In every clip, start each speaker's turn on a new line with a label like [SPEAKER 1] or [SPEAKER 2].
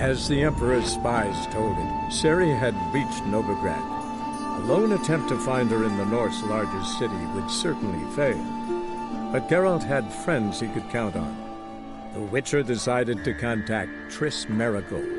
[SPEAKER 1] As the Emperor's spies told it, Ciri had reached Novigrad. A lone attempt to find her in the North's largest city would certainly fail. But Geralt had friends he could count on. The Witcher decided to contact Triss Merigold.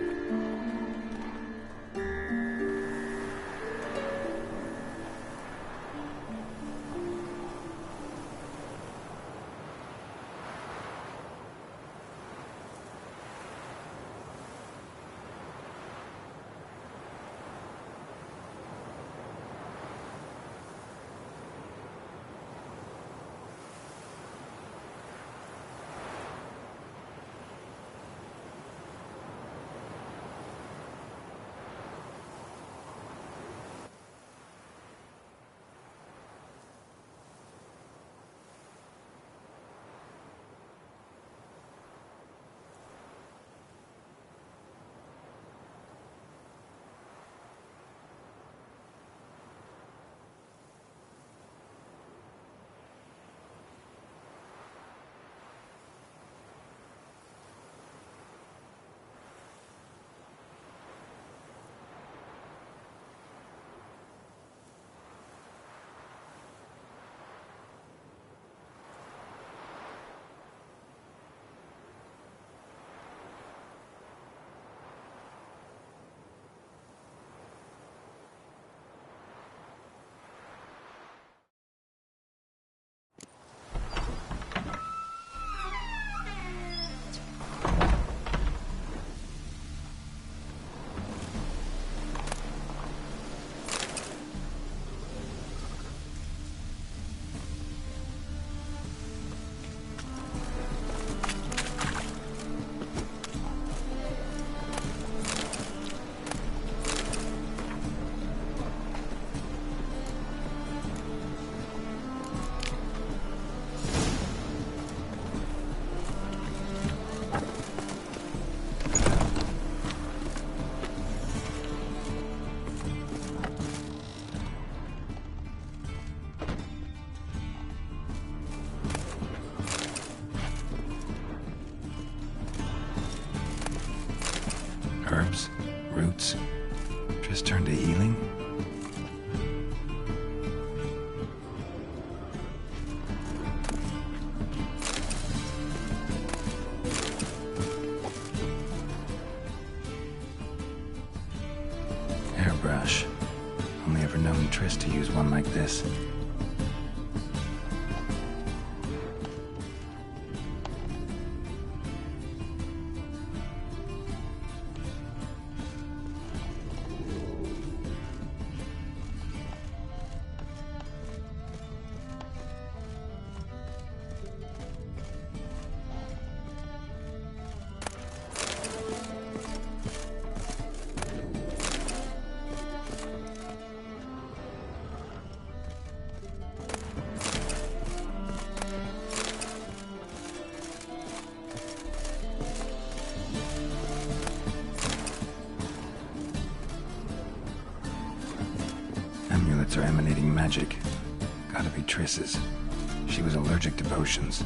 [SPEAKER 2] Herbs, roots, just turn to healing? Airbrush. Only ever known Triss to use one like this. Amulets are emanating magic. Gotta be Triss's. She was allergic to potions.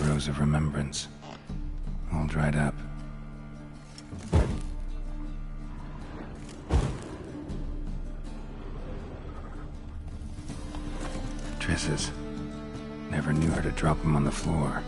[SPEAKER 2] Rose of Remembrance, all dried up. Triss's. Never knew her to drop them on the floor.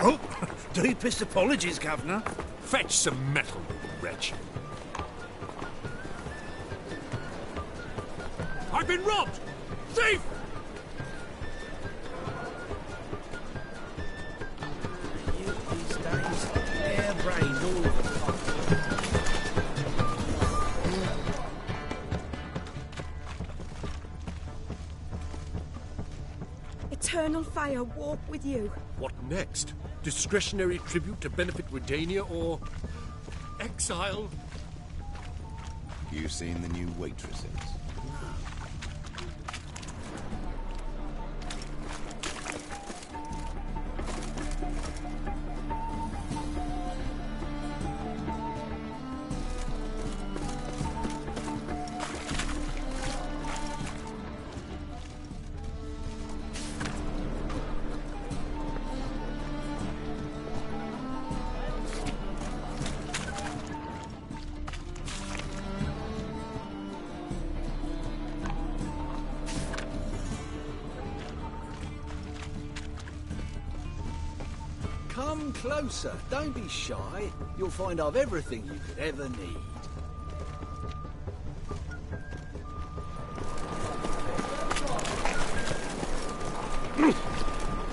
[SPEAKER 3] Oh, deepest apologies, Governor.
[SPEAKER 4] Fetch some metal, you wretch. I've been robbed! Thief!
[SPEAKER 3] You these days, harebrained all of them.
[SPEAKER 5] Eternal fire walk with you.
[SPEAKER 4] What next? Discretionary tribute to benefit Redania or exile?
[SPEAKER 6] You seen the new waitresses?
[SPEAKER 7] Come closer. Don't be shy. You'll find I've everything you could ever need.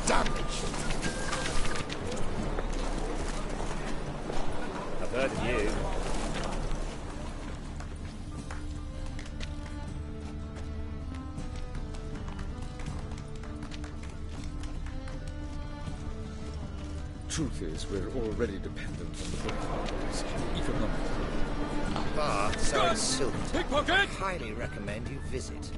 [SPEAKER 6] Damage!
[SPEAKER 3] I've heard of you.
[SPEAKER 8] Truth is, we're already dependent on the bookfinders, economically.
[SPEAKER 3] Bar selling silk.
[SPEAKER 4] Pickpocket!
[SPEAKER 3] Highly recommend you visit.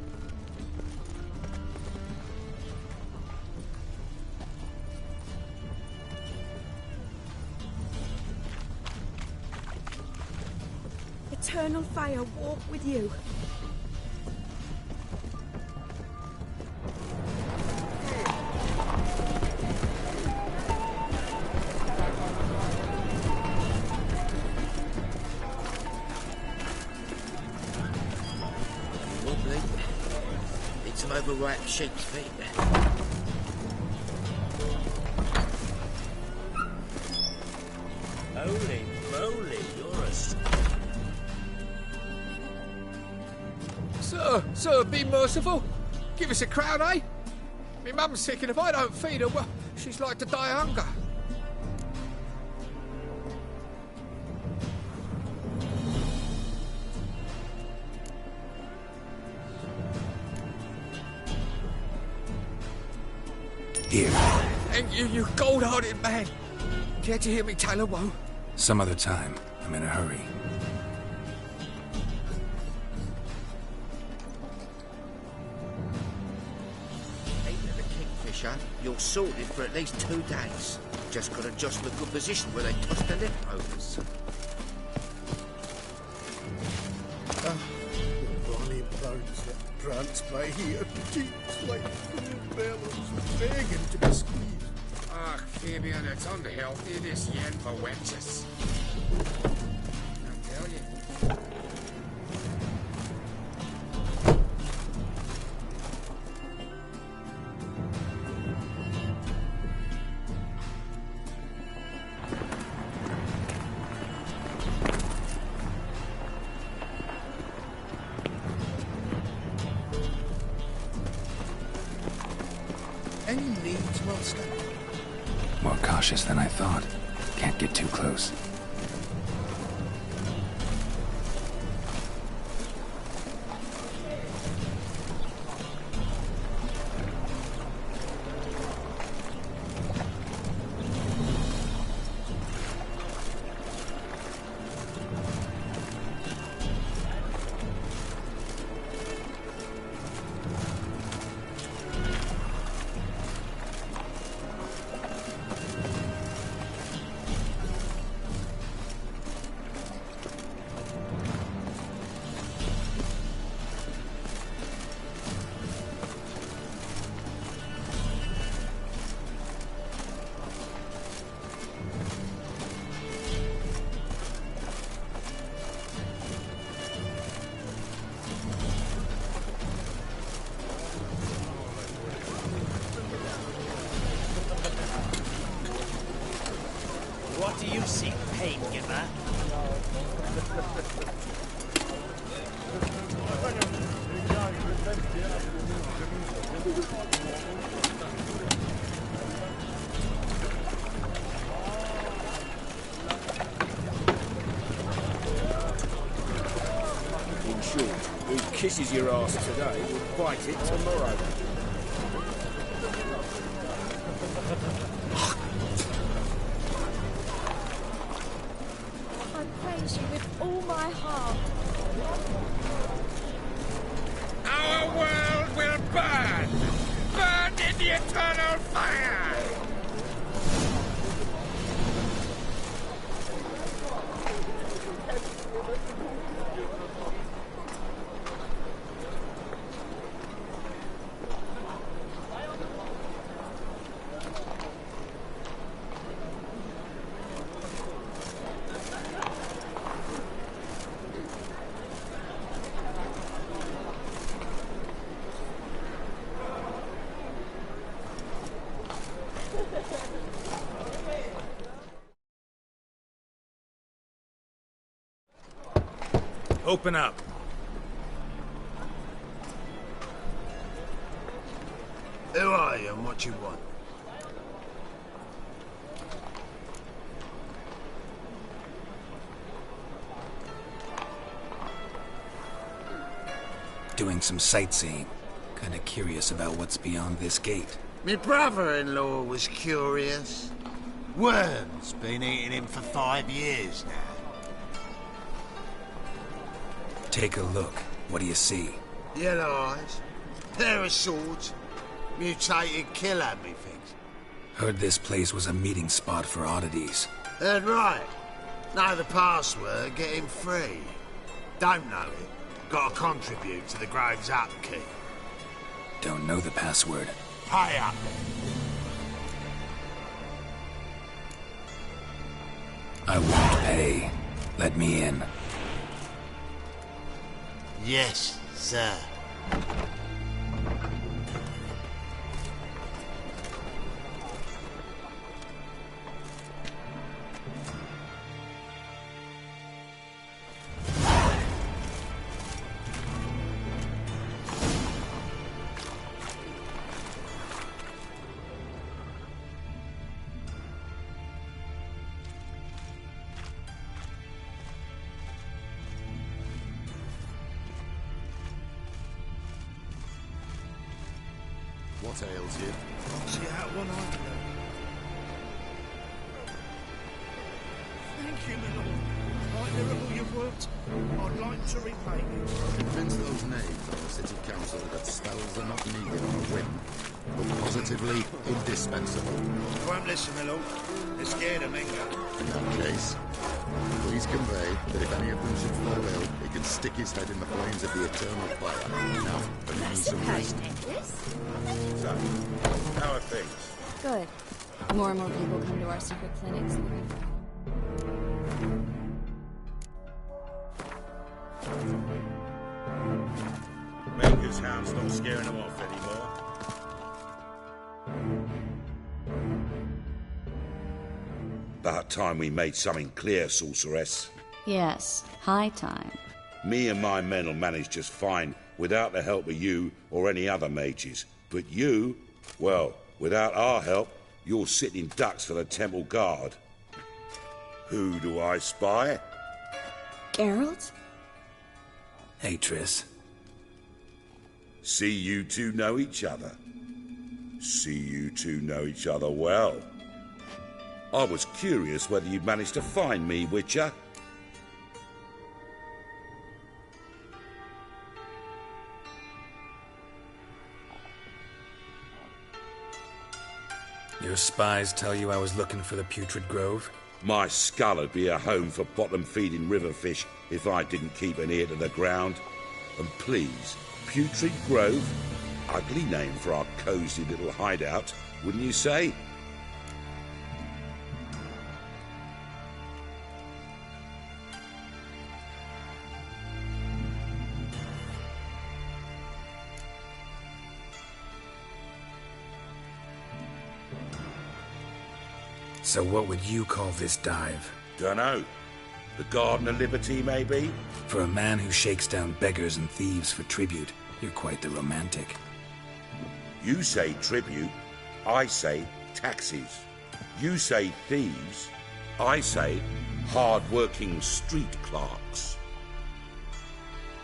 [SPEAKER 5] Eternal fire walk with you.
[SPEAKER 3] Wobbly. Need some overripe sheep's feet. Holy moly, you're a...
[SPEAKER 8] Sir, be merciful. Give us a crown, eh? Me mum's sick, and if I don't feed her, well, she's like to die of hunger.
[SPEAKER 2] Here.
[SPEAKER 8] And you gold-hearted man. Care to hear me tell a woe?
[SPEAKER 2] Some other time. I'm in a hurry.
[SPEAKER 3] Ain't the Kingfisher, you're sorted for at least 2 days. Just got to jostle a good position where they toss the leftovers.
[SPEAKER 9] Bonnie birds that prance by here, cheeks like full bellows, begging to be squeezed.
[SPEAKER 8] Ach, Fabian, it's unhealthy, this yen for wenches. I tell you.
[SPEAKER 9] Any needs, master?
[SPEAKER 2] More cautious than I thought. Can't get too close.
[SPEAKER 10] In short, who kisses your ass today will bite it tomorrow.
[SPEAKER 5] I praise you with all my heart.
[SPEAKER 8] Our world will burn! Burn in the eternal fire!
[SPEAKER 10] Open up.
[SPEAKER 9] Who are you and what you want?
[SPEAKER 2] Doing some sightseeing. Kinda curious about what's beyond this gate.
[SPEAKER 3] My brother-in-law was curious. Worm's been eating him for 5 years now.
[SPEAKER 2] Take a look. What do you see?
[SPEAKER 3] Yellow eyes, pair of swords, mutated killer, methinks.
[SPEAKER 2] Heard this place was a meeting spot for oddities.
[SPEAKER 3] Heard right. Know the password, get him free. Don't know it, gotta contribute to the Grove's upkeep.
[SPEAKER 2] Don't know the password.
[SPEAKER 3] Pay up.
[SPEAKER 2] I won't pay. Let me in.
[SPEAKER 3] Yes, sir.
[SPEAKER 6] What ails you?
[SPEAKER 9] See out one eye. Thank you, my lord. Like miracle you've worked, I'd like to repay you.
[SPEAKER 6] Convince those knaves on the city council that spells are not needed on a whim, but positively indispensable.
[SPEAKER 9] They won't listen, my lord. They're scared of Menga.
[SPEAKER 6] In that case, please convey that if any of them should fall ill, he can stick his head in the flames of the eternal fire. Now, believe some reason.
[SPEAKER 11] So, how are things?
[SPEAKER 12] Good. More and more people come to our secret clinics looking for help.
[SPEAKER 11] Menga's hound's not scaring them off anymore.
[SPEAKER 13] About time we made something clear, sorceress.
[SPEAKER 12] Yes, high time.
[SPEAKER 13] Me and my men will manage just fine without the help of you or any other mages. But you, well, without our help, you're sitting ducks for the temple guard. Who do I spy?
[SPEAKER 12] Geralt?
[SPEAKER 2] Hey, Triss.
[SPEAKER 13] See you two know each other. See you two know each other well. I was curious whether you'd managed to find me, Witcher.
[SPEAKER 2] Your spies tell you I was looking for the Putrid Grove?
[SPEAKER 13] My skull'd be a home for bottom-feeding riverfish if I didn't keep an ear to the ground. And please, Putrid Grove? Ugly name for our cosy little hideout, wouldn't you say?
[SPEAKER 2] So what would you call this dive?
[SPEAKER 13] Dunno. The Garden of Liberty, maybe?
[SPEAKER 2] For a man who shakes down beggars and thieves for tribute, you're quite the romantic.
[SPEAKER 13] You say tribute, I say taxes. You say thieves, I say hard-working street clerks.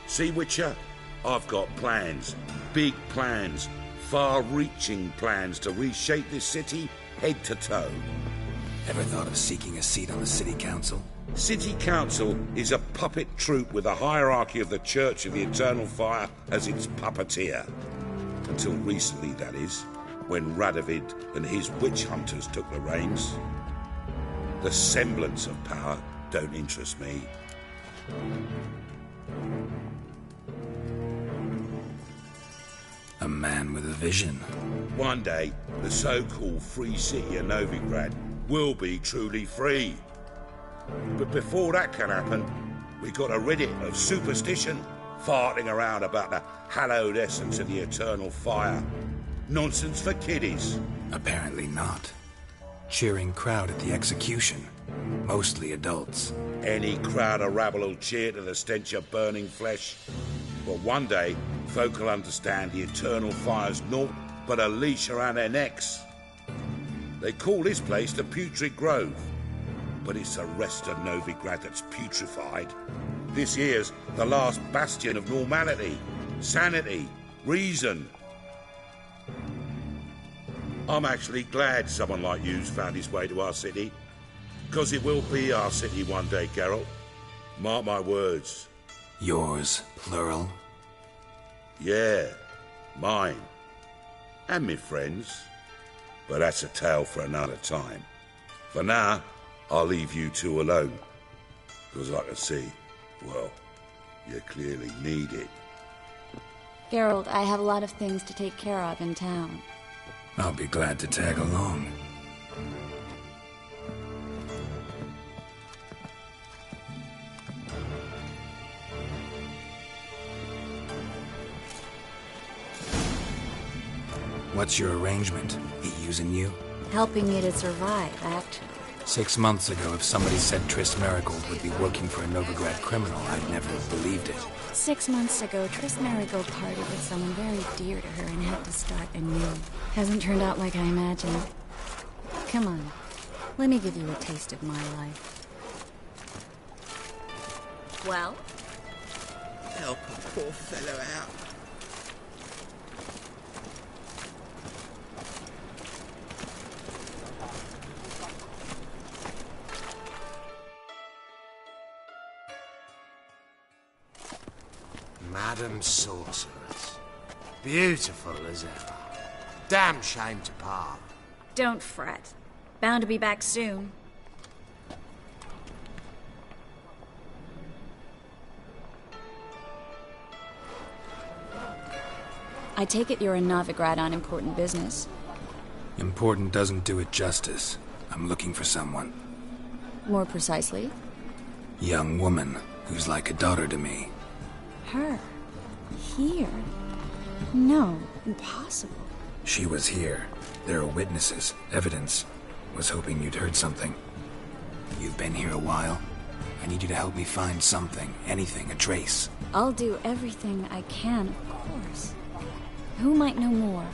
[SPEAKER 13] See, Witcher? I've got plans, big plans, far-reaching plans to reshape this city head to toe.
[SPEAKER 2] Ever thought of seeking a seat on the city council?
[SPEAKER 13] City council is a puppet troupe with a hierarchy of the Church of the Eternal Fire as its puppeteer. Until recently, that is, when Radovid and his witch hunters took the reins. The semblance of power don't interest me.
[SPEAKER 2] A man with a vision.
[SPEAKER 13] One day, the so-called free city of Novigrad will be truly free. But before that can happen, we got to rid it of superstition, farting around about the hallowed essence of the eternal fire. Nonsense for kiddies.
[SPEAKER 2] Apparently not. Cheering crowd at the execution. Mostly adults.
[SPEAKER 13] Any crowd of rabble will cheer to the stench of burning flesh. But one day, folk will understand the eternal fire's naught but a leash around their necks. They call this place the Putrid Grove. But it's the rest of Novigrad that's putrefied. This here's the last bastion of normality, sanity, reason. I'm actually glad someone like you's found his way to our city. Because it will be our city one day, Geralt. Mark my words.
[SPEAKER 2] Yours, plural?
[SPEAKER 13] Yeah, mine. And me friends. But that's a tale for another time. For now, I'll leave you two alone. Because I can see, well, you clearly need it.
[SPEAKER 12] Geralt, I have a lot of things to take care of in town.
[SPEAKER 2] I'll be glad to tag along. What's your arrangement? He using you?
[SPEAKER 12] Helping me to survive, actually.
[SPEAKER 2] 6 months ago, if somebody said Triss Merigold would be working for a Novigrad criminal, I'd never have believed it.
[SPEAKER 12] 6 months ago, Triss Merigold parted with someone very dear to her and had to start anew. Hasn't turned out like I imagined. Come on, let me give you a taste of my life. Well?
[SPEAKER 3] Help a poor fellow out.
[SPEAKER 14] Madam Sorceress. Beautiful as ever. Damn shame to part.
[SPEAKER 12] Don't fret. Bound to be back soon. I take it you're in Novigrad on important business.
[SPEAKER 2] Important doesn't do it justice. I'm looking for someone.
[SPEAKER 12] More precisely?
[SPEAKER 2] Young woman who's like a daughter to me.
[SPEAKER 12] Her? Here? No, impossible.
[SPEAKER 2] She was here. There are witnesses, evidence. Was hoping you'd heard something. You've been here a while. I need you to help me find something, anything, a trace.
[SPEAKER 12] I'll do everything I can, of course. Who might know more?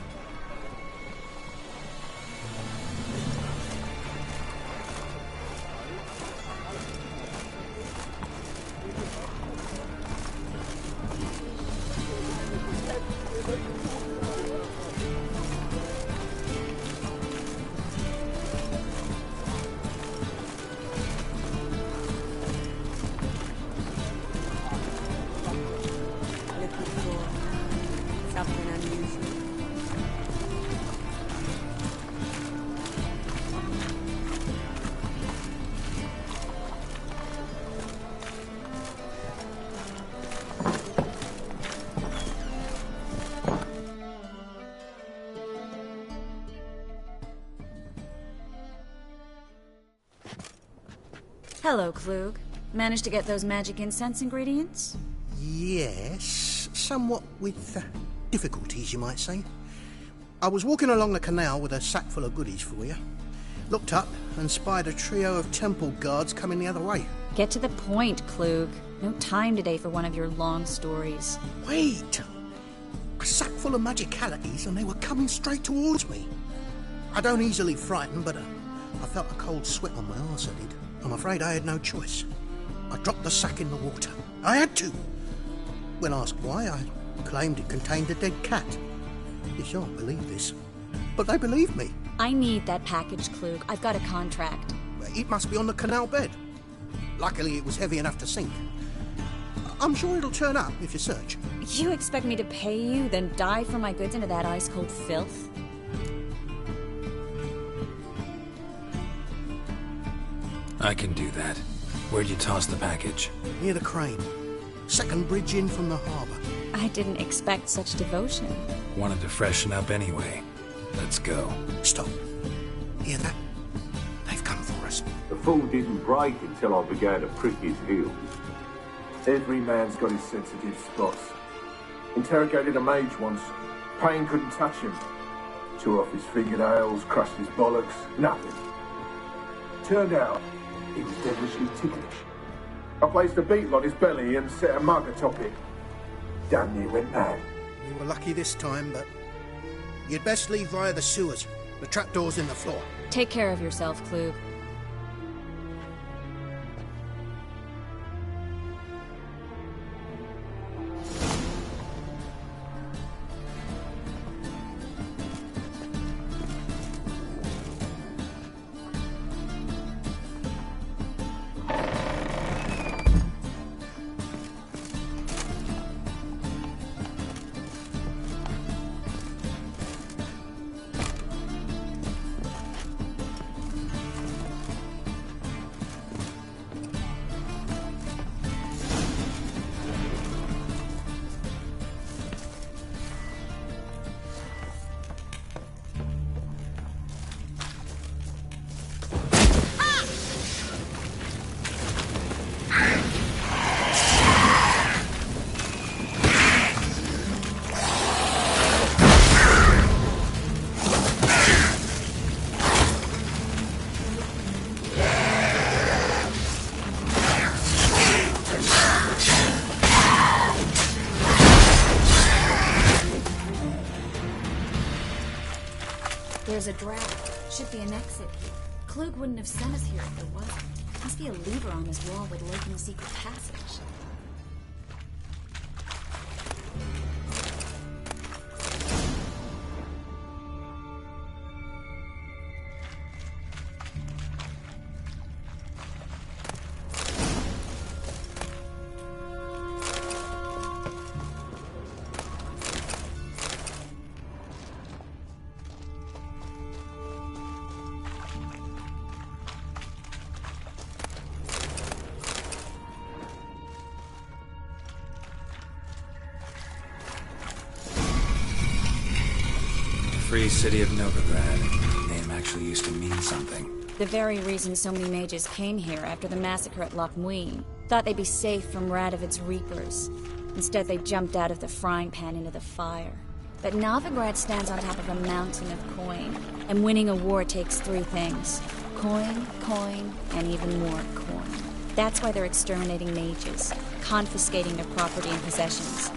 [SPEAKER 5] Something unusual.
[SPEAKER 12] Hello, Klug. Managed to get those magic incense ingredients?
[SPEAKER 9] Yes, somewhat with difficulties, you might say. I was walking along the canal with a sack full of goodies for you. Looked up and spied a trio of temple guards coming the other way.
[SPEAKER 12] Get to the point, Klug. No time today for one of your long stories.
[SPEAKER 9] Wait! A sack full of magicalities and they were coming straight towards me. I don't easily frighten, but I felt a cold sweat on my arse, I did. I'm afraid I had no choice. I dropped the sack in the water. I had to. When asked why, I claimed it contained a dead cat. You shan't believe this, but they believed me.
[SPEAKER 12] I need that package, Klug. I've got a contract.
[SPEAKER 9] It must be on the canal bed. Luckily, it was heavy enough to sink. I'm sure it'll turn up if you search.
[SPEAKER 12] You expect me to pay you, then dive for my goods into that ice-cold filth?
[SPEAKER 2] I can do that. Where'd you toss the package?
[SPEAKER 9] Near the crane. Second bridge in from the harbour.
[SPEAKER 12] I didn't expect such devotion.
[SPEAKER 2] Wanted to freshen up anyway. Let's go.
[SPEAKER 9] Stop. Hear that? They've come for us.
[SPEAKER 15] The fool didn't break until I began to prick his heels. Every man's got his sensitive spots. Interrogated a mage once. Pain couldn't touch him. Tore off his fingernails, crushed his bollocks, nothing. Turned out, he was devilishly ticklish. I placed a beetle on his belly and set a mug atop it. Damn near went mad.
[SPEAKER 9] We were lucky this time, but you'd best leave via the sewers. The trapdoor's in the floor.
[SPEAKER 12] Take care of yourself, Klug. There's a draft. Should be an exit here. Klug wouldn't have sent us here if there wasn't. Must be a lever on this wall with lurking a secret passage.
[SPEAKER 2] Free city of Novigrad. Name actually used to mean something.
[SPEAKER 12] The very reason so many mages came here after the massacre at Loch Muin. Thought they'd be safe from Radovid's reapers. Instead, they jumped out of the frying pan into the fire. But Novigrad stands on top of a mountain of coin. And winning a war takes three things. Coin, coin, and even more coin. That's why they're exterminating mages, confiscating their property and possessions.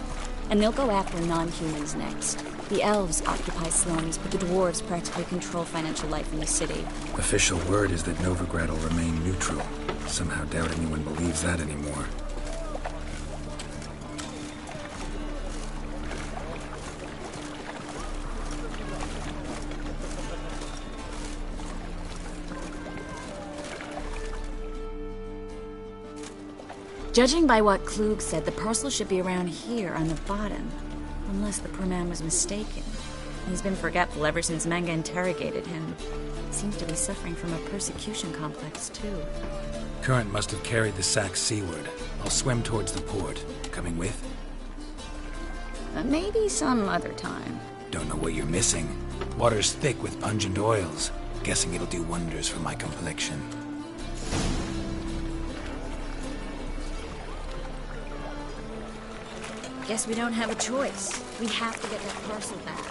[SPEAKER 12] And they'll go after non-humans next. The elves occupy slums, but the dwarves practically control financial life in the city.
[SPEAKER 2] Official word is that Novigrad will remain neutral. Somehow doubt anyone believes that anymore.
[SPEAKER 12] Judging by what Klug said, the parcel should be around here on the bottom. Unless the poor man was mistaken. He's been forgetful ever since Manga interrogated him. Seems to be suffering from a persecution complex, too.
[SPEAKER 2] Current must have carried the sack seaward. I'll swim towards the port. Coming with?
[SPEAKER 12] Maybe some other time.
[SPEAKER 2] Don't know what you're missing. Water's thick with pungent oils. Guessing it'll do wonders for my complexion.
[SPEAKER 12] Guess we don't have a choice. We have to get that parcel back.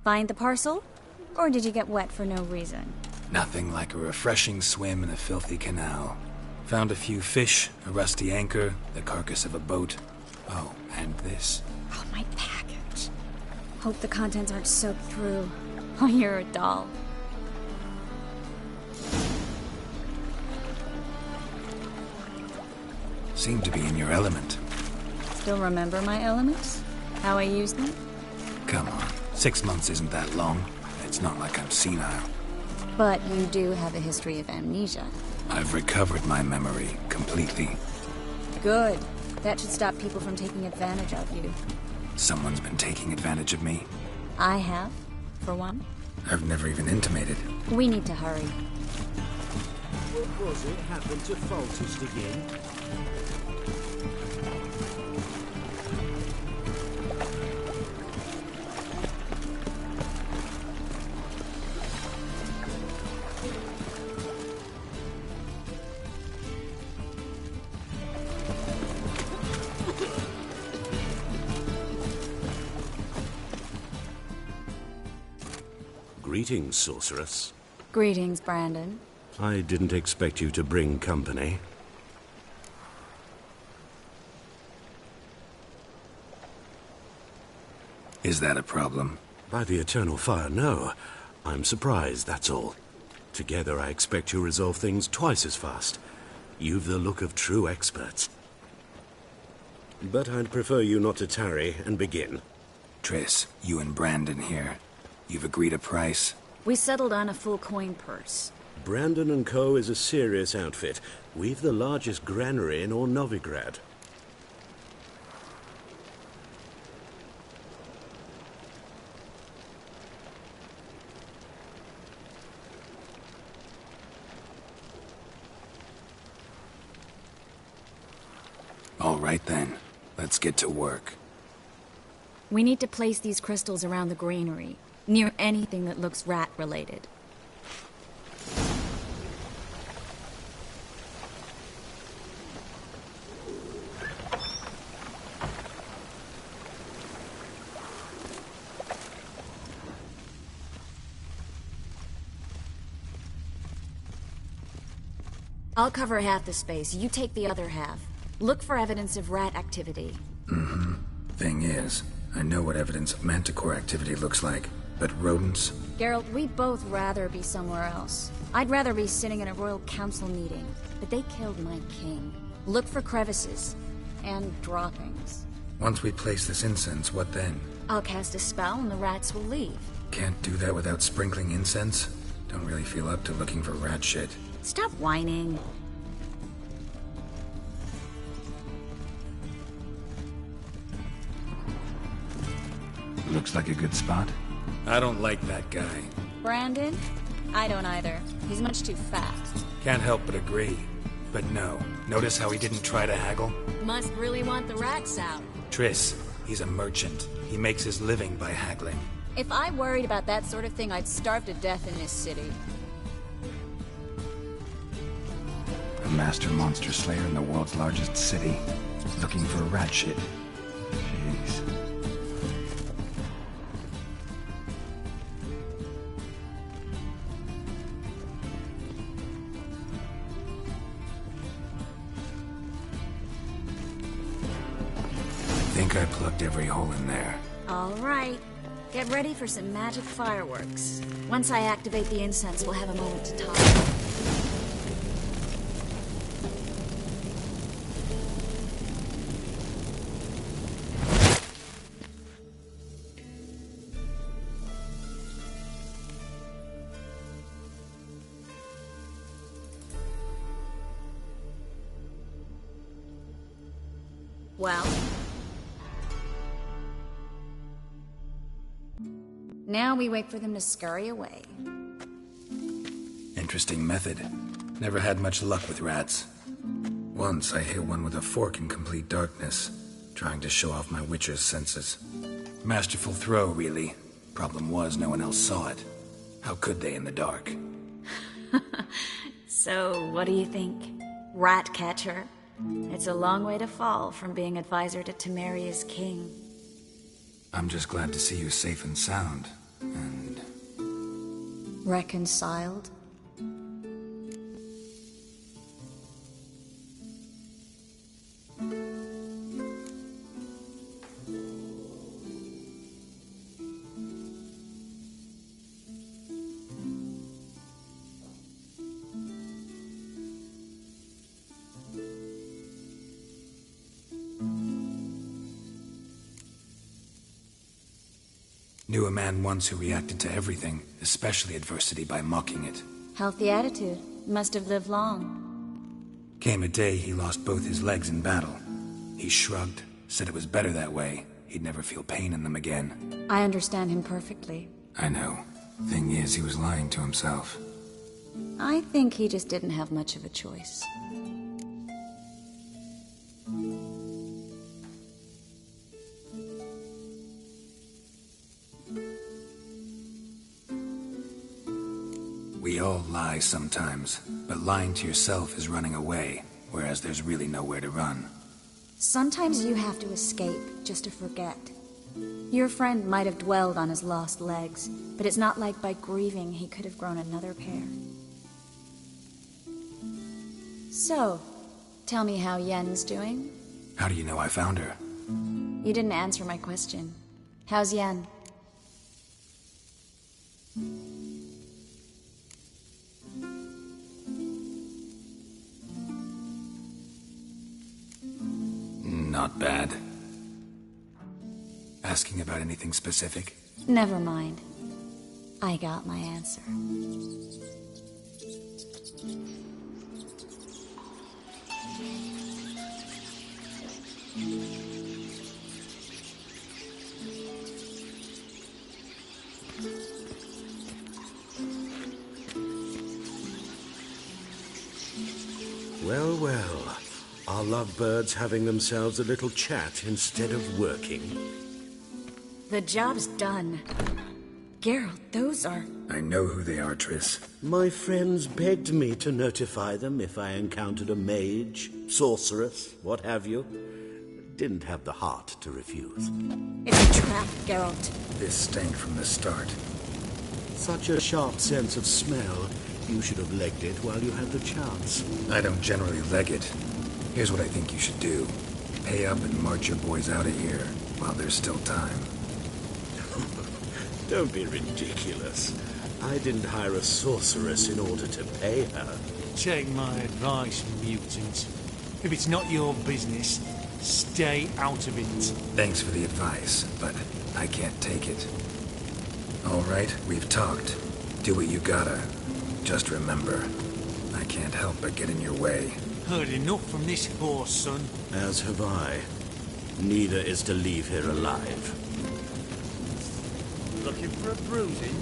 [SPEAKER 12] Find the parcel? Or did you get wet for no reason?
[SPEAKER 2] Nothing like a refreshing swim in a filthy canal. Found a few fish, a rusty anchor, the carcass of a boat. Oh, and this.
[SPEAKER 12] Oh, my package. Hope the contents aren't soaked through. Oh, you're a doll.
[SPEAKER 2] Seem to be in your element.
[SPEAKER 12] Still remember my elements? How I used them?
[SPEAKER 2] Come on, 6 months isn't that long. It's not like I'm senile.
[SPEAKER 12] But you do have a history of amnesia.
[SPEAKER 2] I've recovered my memory completely.
[SPEAKER 12] Good. That should stop people from taking advantage of you.
[SPEAKER 2] Someone's been taking advantage of me.
[SPEAKER 12] I have, for one.
[SPEAKER 2] I've never even intimated.
[SPEAKER 12] We need to hurry.
[SPEAKER 10] What was it happened to Foltest again?
[SPEAKER 16] Greetings, sorceress.
[SPEAKER 12] Greetings, Brandon.
[SPEAKER 16] I didn't expect you to bring company.
[SPEAKER 2] Is that a problem?
[SPEAKER 16] By the eternal fire, no. I'm surprised, that's all. Together, I expect you resolve things twice as fast. You've the look of true experts. But I'd prefer you not to tarry and begin.
[SPEAKER 2] Triss, you and Brandon here. You've agreed a price?
[SPEAKER 12] We settled on a full coin purse.
[SPEAKER 16] Brandon & Co. is a serious outfit. We've the largest granary in all Novigrad.
[SPEAKER 2] All right then. Let's get to work.
[SPEAKER 12] We need to place these crystals around the granary, near anything that looks rat-related. I'll cover half the space, you take the other half. Look for evidence of rat activity.
[SPEAKER 2] Mm-hmm. Thing is, I know what evidence of manticore activity looks like, but rodents?
[SPEAKER 12] Geralt, we'd both rather be somewhere else. I'd rather be sitting in a royal council meeting, but they killed my king. Look for crevices and droppings.
[SPEAKER 2] Once we place this incense, what then?
[SPEAKER 12] I'll cast a spell and the rats will leave.
[SPEAKER 2] Can't do that without sprinkling incense? Don't really feel up to looking for rat shit.
[SPEAKER 12] Stop whining.
[SPEAKER 2] Looks like a good spot. I don't like that guy.
[SPEAKER 12] Brandon? I don't either. He's much too fast.
[SPEAKER 2] Can't help but agree. But no. Notice how he didn't try to haggle?
[SPEAKER 12] Must really want the rats out.
[SPEAKER 2] Triss, he's a merchant. He makes his living by haggling.
[SPEAKER 12] If I worried about that sort of thing, I'd starve to death in this city.
[SPEAKER 2] A master monster slayer in the world's largest city. Looking for rat shit. Jeez. I think I plugged every hole in there.
[SPEAKER 12] All right. Get ready for some magic fireworks. Once I activate the incense, we'll have a moment to talk. Well, now we wait for them to scurry away.
[SPEAKER 2] Interesting method. Never had much luck with rats. Once I hit one with a fork in complete darkness, trying to show off my witcher's senses. Masterful throw, really. Problem was, no one else saw it. How could they in the dark?
[SPEAKER 12] So, what do you think? Rat catcher? It's a long way to fall from being advisor to Temeria's king.
[SPEAKER 2] I'm just glad to see you safe and sound. and...
[SPEAKER 12] Reconciled?
[SPEAKER 2] Knew a man once who reacted to everything, especially adversity, by mocking it.
[SPEAKER 12] Healthy attitude. Must have lived long.
[SPEAKER 2] Came a day he lost both his legs in battle. He shrugged, said it was better that way. He'd never feel pain in them again.
[SPEAKER 12] I understand him perfectly.
[SPEAKER 2] I know. Thing is, he was lying to himself.
[SPEAKER 12] I think he just didn't have much of a choice.
[SPEAKER 2] We all lie sometimes, but lying to yourself is running away, whereas there's really nowhere to run.
[SPEAKER 12] Sometimes you have to escape just to forget. Your friend might have dwelled on his lost legs, but it's not like by grieving he could have grown another pair. So, tell me how Yen's doing?
[SPEAKER 2] How do you know I found her?
[SPEAKER 12] You didn't answer my question. How's Yen?
[SPEAKER 2] Not bad. Asking about anything specific?
[SPEAKER 12] Never mind. I got my answer.
[SPEAKER 16] Well, well. Are lovebirds having themselves a little chat instead of working?
[SPEAKER 12] The job's done. Geralt, those are...
[SPEAKER 2] I know who they are, Triss.
[SPEAKER 16] My friends begged me to notify them if I encountered a mage, sorceress, what have you. Didn't have the heart to refuse.
[SPEAKER 12] It's a trap, Geralt.
[SPEAKER 2] This stank from the start.
[SPEAKER 16] Such a sharp sense of smell. You should have legged it while you had the chance.
[SPEAKER 2] I don't generally leg it. Here's what I think you should do. Pay up and march your boys out of here while there's still time.
[SPEAKER 16] Don't be ridiculous. I didn't hire a sorceress in order to pay her.
[SPEAKER 17] Take my advice, mutant. If it's not your business, stay out of it.
[SPEAKER 2] Thanks for the advice, but I can't take it. All right, we've talked. Do what you gotta. Just remember, I can't help but get in your way.
[SPEAKER 17] Heard enough from this horse, son.
[SPEAKER 16] As have I. Neither is to leave here alive.
[SPEAKER 10] Looking for a bruising?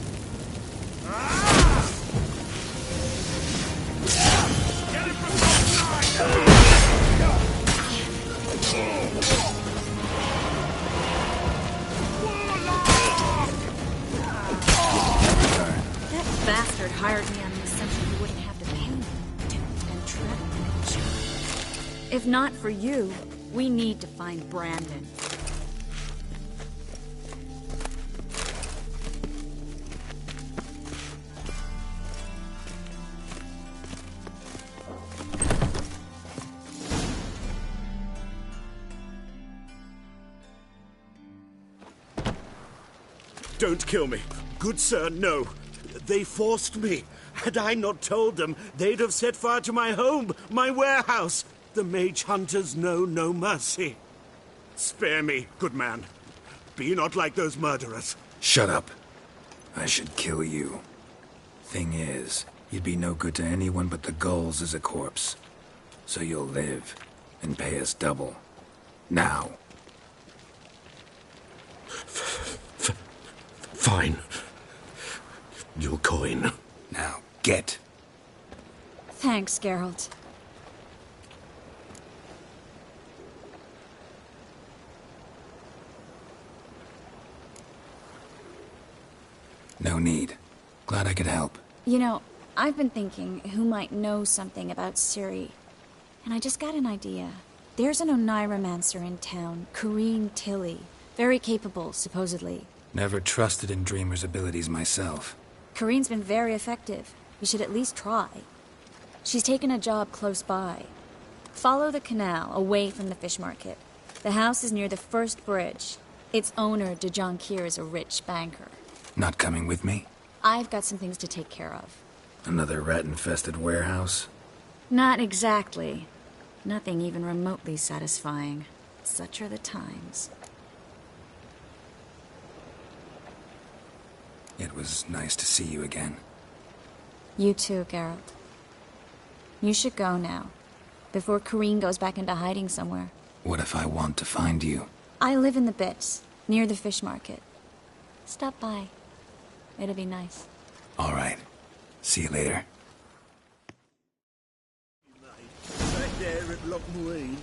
[SPEAKER 11] Get him from the side!
[SPEAKER 12] That bastard hired me on the assumption he wouldn't have to pay me and trap me. If not for you, we need to find Brandon.
[SPEAKER 16] Don't kill me. Good sir, no. They forced me. Had I not told them, they'd have set fire to my home, my warehouse. The mage hunters know no mercy. Spare me, good man. Be not like those murderers.
[SPEAKER 2] Shut up. I should kill you. Thing is, you'd be no good to anyone but the gulls as a corpse. So you'll live and pay us double. Now.
[SPEAKER 16] Fine. Your coin.
[SPEAKER 2] Now, get.
[SPEAKER 12] Thanks, Geralt.
[SPEAKER 2] No need. Glad I could help.
[SPEAKER 12] You know, I've been thinking who might know something about Ciri. And I just got an idea. There's an Oneiromancer in town, Corrine Tilly. Very capable, supposedly.
[SPEAKER 2] Never trusted in Dreamer's abilities myself.
[SPEAKER 12] Corinne's been very effective. You should at least try. She's taken a job close by. Follow the canal, away from the fish market. The house is near the first bridge. Its owner, DeJohn Kier, is a rich banker.
[SPEAKER 2] Not coming with me?
[SPEAKER 12] I've got some things to take care of.
[SPEAKER 2] Another rat-infested warehouse?
[SPEAKER 12] Not exactly. Nothing even remotely satisfying. Such are the times.
[SPEAKER 2] It was nice to see you again.
[SPEAKER 12] You too, Geralt. You should go now, before Corinne goes back into hiding somewhere.
[SPEAKER 2] What if I want to find you?
[SPEAKER 12] I live in the Bits, near the fish market. Stop by. It'll be nice.
[SPEAKER 2] All right. See you later.
[SPEAKER 10] Right there at Loch Marine.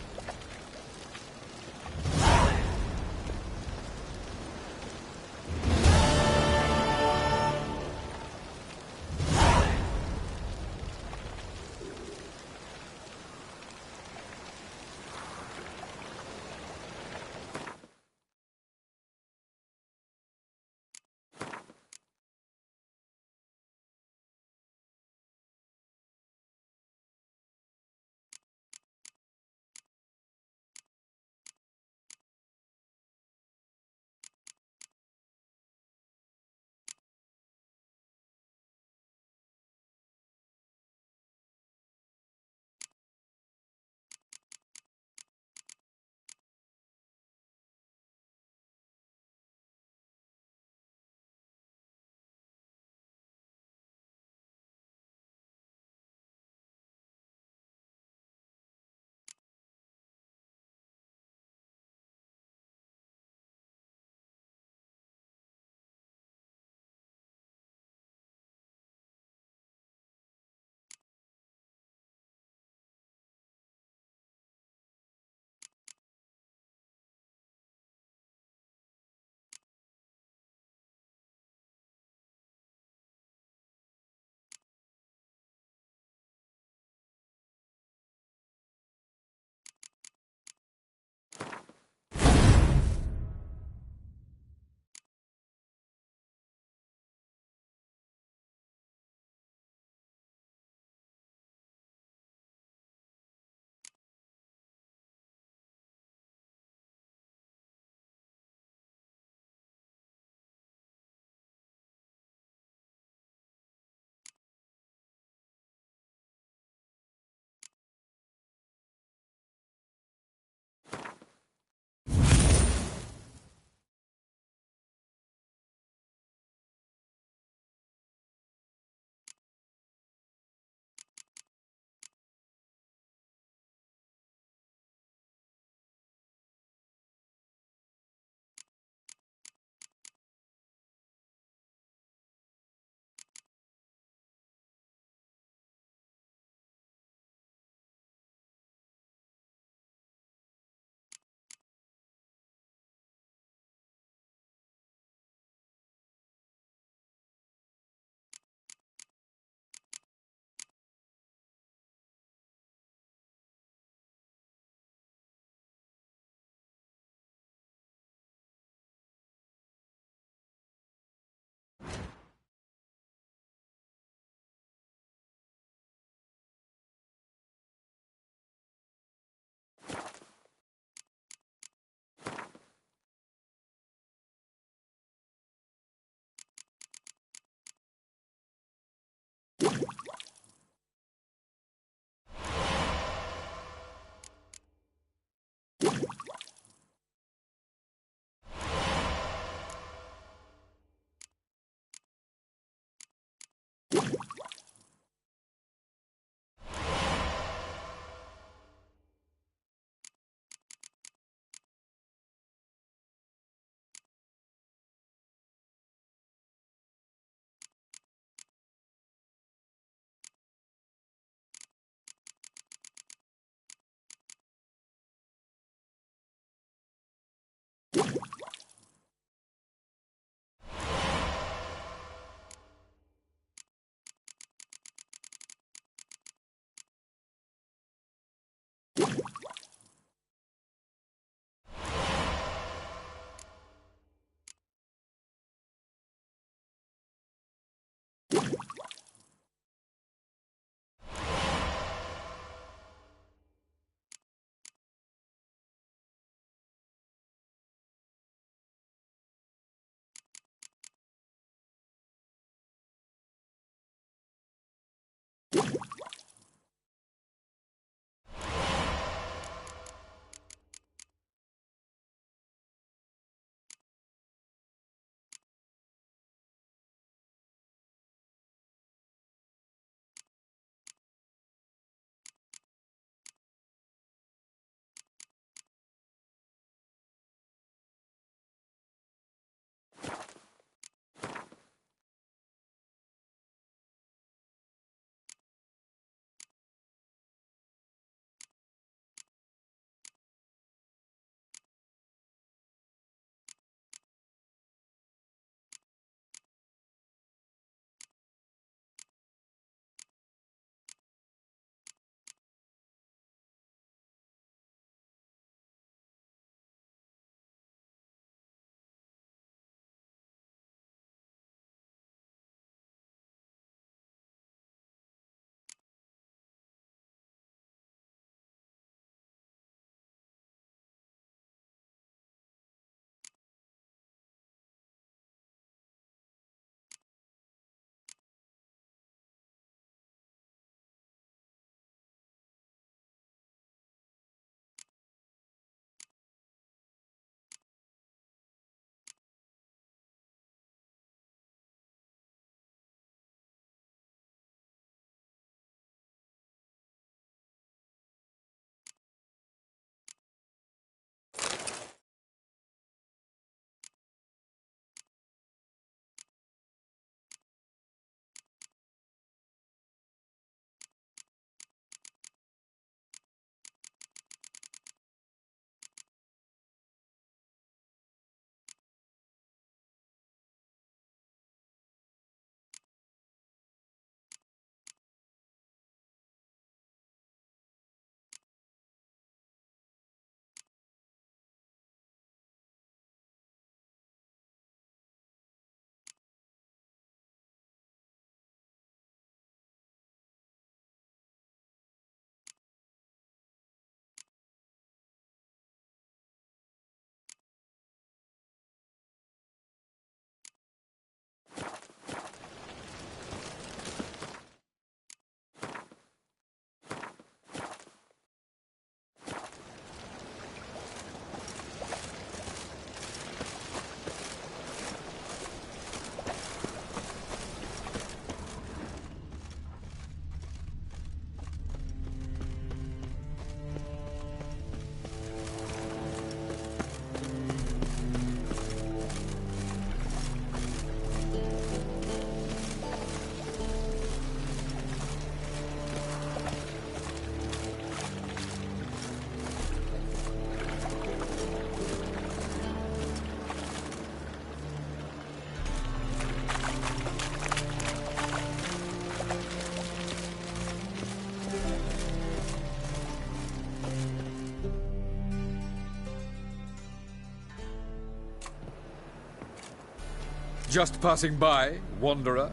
[SPEAKER 8] Just passing by, wanderer?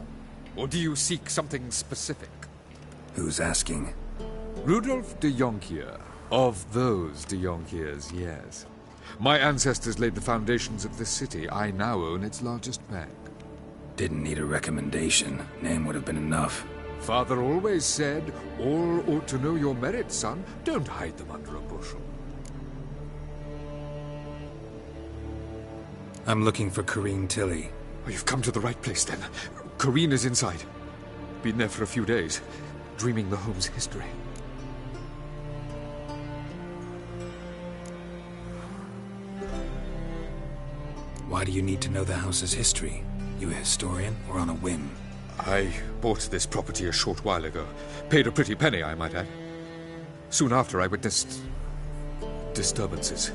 [SPEAKER 8] Or do you seek something specific?
[SPEAKER 2] Who's asking?
[SPEAKER 8] Rudolf de Jonkier. Of those de Jonkiers, yes. My ancestors laid the foundations of this city. I now own its largest bank.
[SPEAKER 2] Didn't need a recommendation. Name would have been enough.
[SPEAKER 8] Father always said, all ought to know your merits, son. Don't hide them under a bushel.
[SPEAKER 2] I'm looking for Corrine Tilly.
[SPEAKER 8] Oh, you've come to the right place, then. Corrine is inside. Been there for a few days, dreaming the home's history.
[SPEAKER 2] Why do you need to know the house's history? You a historian, or on a whim?
[SPEAKER 8] I bought this property a short while ago. Paid a pretty penny, I might add. Soon after, I witnessed disturbances.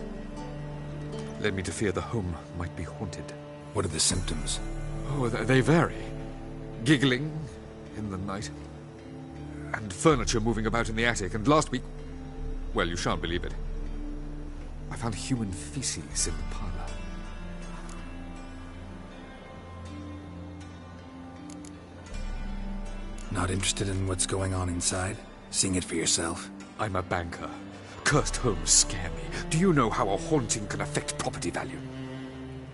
[SPEAKER 8] Led me to fear the home might be haunted.
[SPEAKER 2] What are the symptoms?
[SPEAKER 8] Oh, they vary. Giggling in the night. And furniture moving about in the attic. And last week... well, you shan't believe it. I found human feces in the parlor.
[SPEAKER 2] Not interested in what's going on inside? Seeing it for yourself?
[SPEAKER 8] I'm a banker. Cursed homes scare me. Do you know how a haunting can affect property value?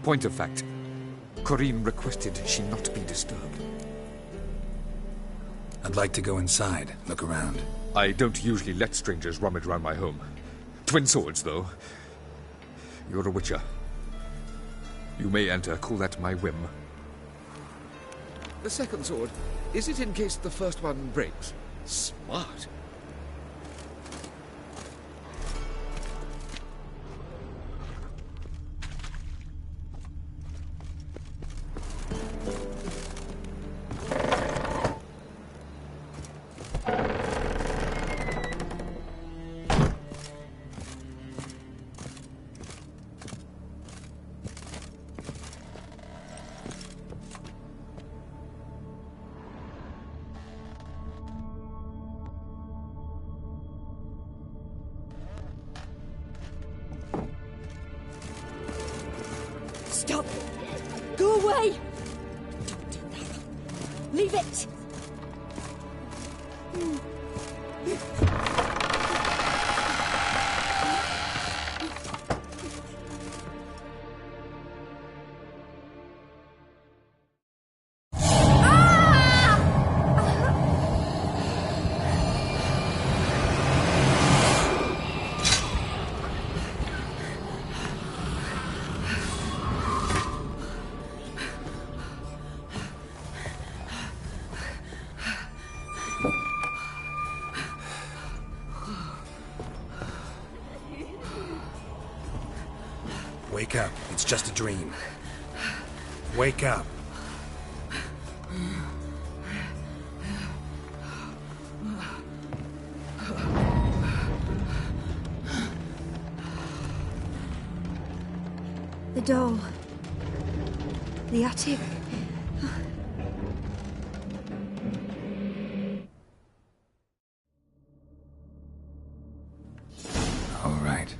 [SPEAKER 8] Point of fact, Corrine requested she not be disturbed.
[SPEAKER 2] I'd like to go inside, look around.
[SPEAKER 8] I don't usually let strangers rummage around my home. Twin swords, though. You're a witcher. You may enter, call that my whim. The second sword, is it in case the first one breaks? Smart.
[SPEAKER 5] Stop! Go away! Don't do that. Leave it!
[SPEAKER 2] Wake up. It's just a dream. Wake up.
[SPEAKER 5] The doll. The attic.
[SPEAKER 2] All right.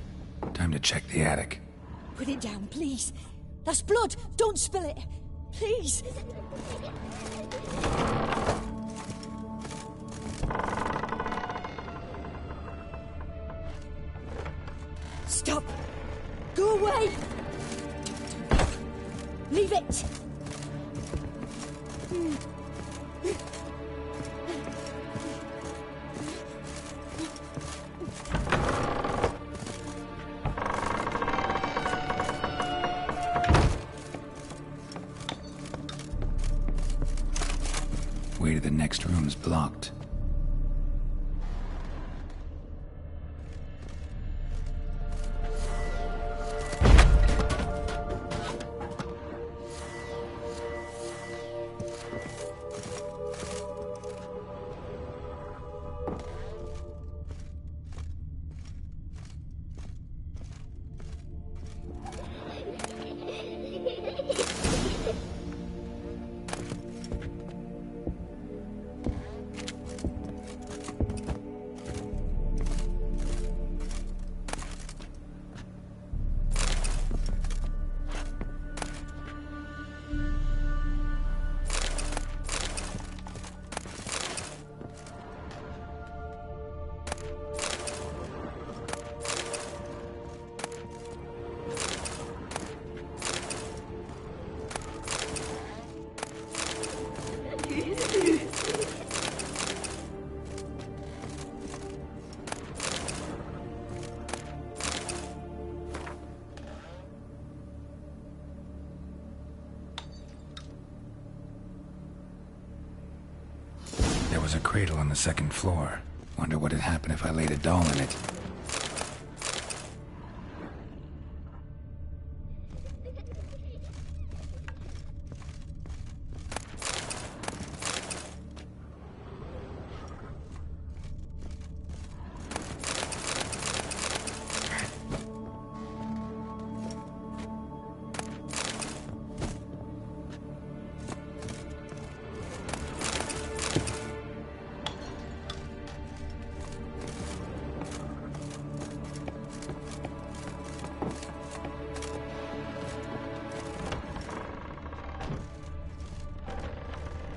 [SPEAKER 2] Time to check the attic.
[SPEAKER 5] Put it down, please. That's blood. Don't spill it. Please. Stop. Go away. Leave it.
[SPEAKER 2] Way to the next room's blocked. There was a cradle on the second floor. Wonder what had happened if I laid a doll in it.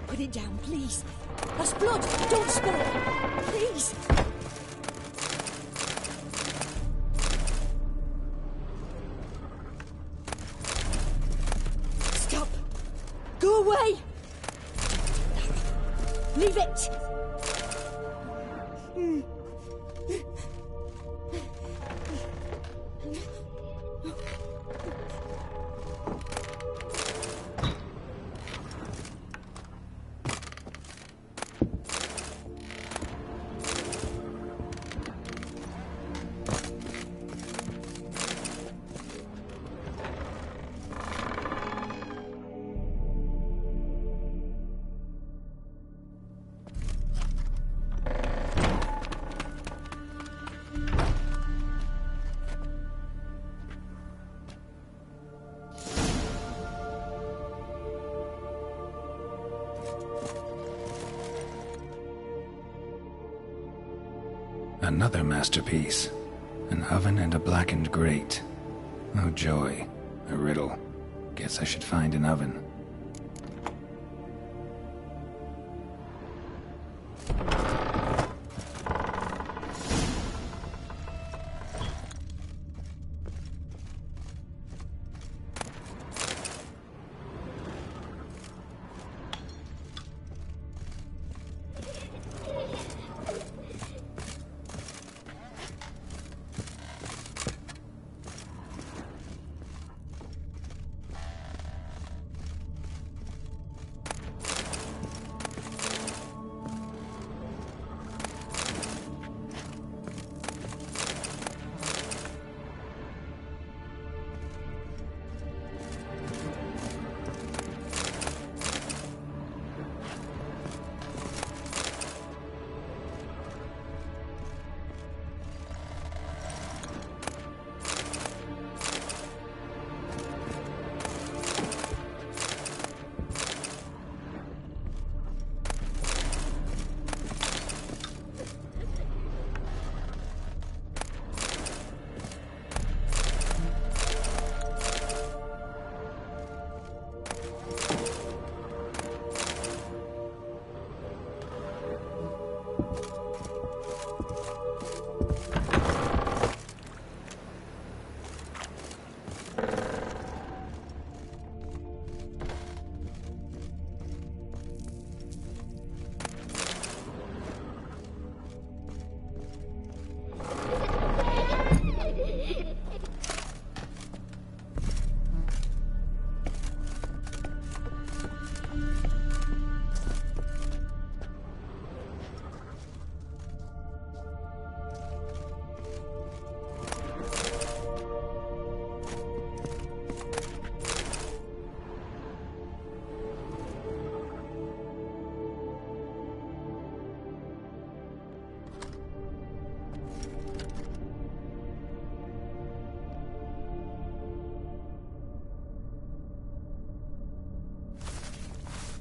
[SPEAKER 5] Put it down, please. That's blood. Don't spill it. Please. Stop. Go away. Leave it.
[SPEAKER 2] Another masterpiece. An oven and a blackened grate. Oh joy. A riddle. Guess I should find an oven.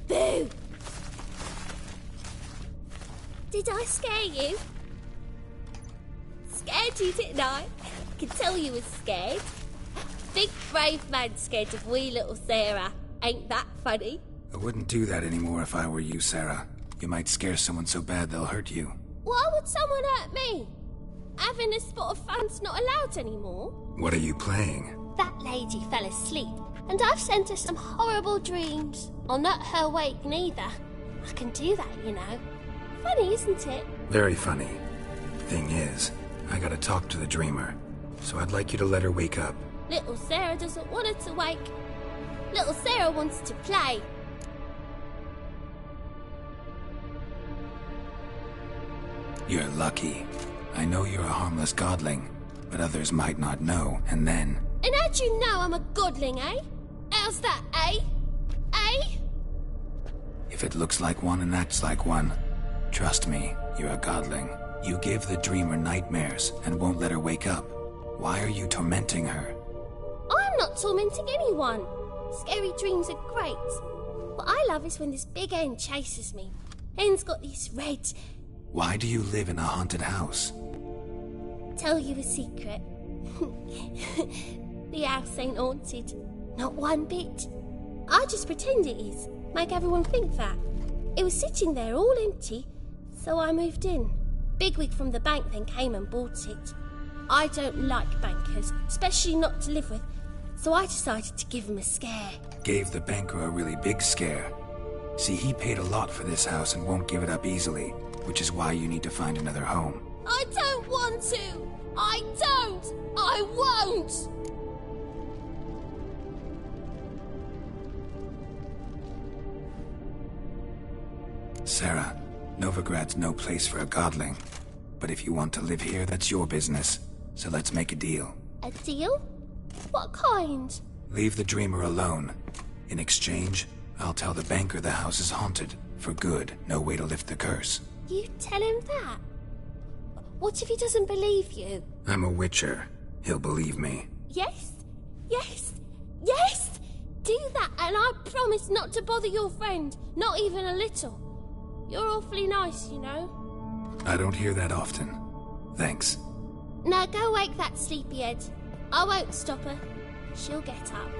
[SPEAKER 18] Boo! Did I scare you? Scared you, didn't I? Can tell you was scared. Big brave man scared of wee little Sarah. Ain't that funny?
[SPEAKER 2] I wouldn't do that anymore if I were you, Sarah. You might scare someone so bad they'll hurt you.
[SPEAKER 18] Why would someone hurt me? Having a spot of fun's not allowed anymore.
[SPEAKER 2] What are you playing?
[SPEAKER 18] That lady fell asleep, and I've sent her some horrible dreams. I'll not her wake neither. I can do that, you know. Funny, isn't it?
[SPEAKER 2] Very funny. Thing is, I gotta talk to the dreamer, so I'd like you to let her wake up.
[SPEAKER 18] Little Sarah doesn't want her to wake. Little Sarah wants to play.
[SPEAKER 2] You're lucky. I know you're a harmless godling, but others might not know, and then...
[SPEAKER 18] And how'd you know I'm a godling, eh? How's that, eh? Eh?
[SPEAKER 2] If it looks like one and acts like one, trust me, you're a godling. You give the dreamer nightmares and won't let her wake up. Why are you tormenting her?
[SPEAKER 18] I'm not tormenting anyone. Scary dreams are great. What I love is when this big hen chases me. Hen's got these red...
[SPEAKER 2] Why do you live in a haunted house?
[SPEAKER 18] Tell you a secret. The house ain't haunted. Not one bit. I just pretend it is. Make everyone think that. It was sitting there all empty, so I moved in. Bigwig from the bank then came and bought it. I don't like bankers, especially not to live with, so I decided to give him a scare.
[SPEAKER 2] Gave the banker a really big scare. See, he paid a lot for this house and won't give it up easily, which is why you need to find another home.
[SPEAKER 18] I don't want to! I don't! I won't!
[SPEAKER 2] Sarah, Novigrad's no place for a godling. But if you want to live here, that's your business. So let's make a deal.
[SPEAKER 18] A deal? What kind?
[SPEAKER 2] Leave the dreamer alone. In exchange, I'll tell the banker the house is haunted. For good, no way to lift the curse.
[SPEAKER 18] You tell him that? What if he doesn't believe you?
[SPEAKER 2] I'm a witcher. He'll believe me.
[SPEAKER 18] Yes? Yes? Yes! Do that and I promise not to bother your friend. Not even a little. You're awfully nice, you know.
[SPEAKER 2] I don't hear that often. Thanks.
[SPEAKER 18] Now go wake that sleepyhead. I won't stop her. She'll get up.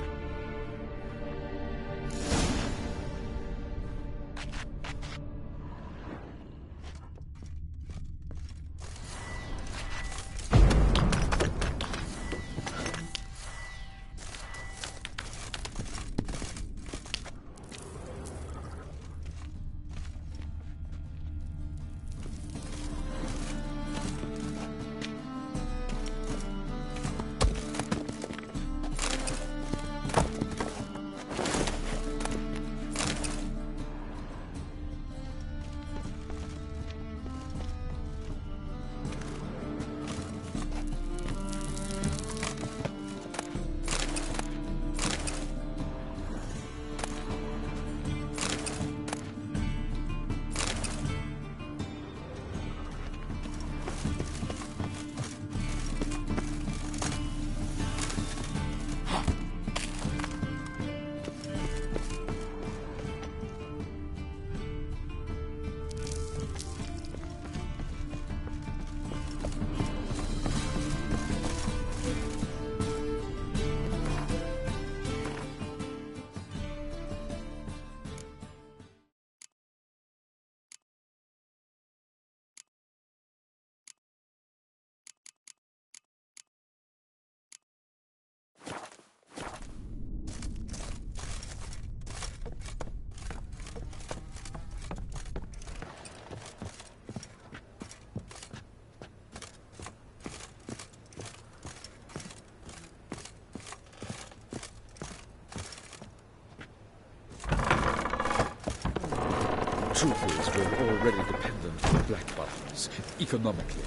[SPEAKER 8] Troopers were already dependent on the Black Buttons, economically.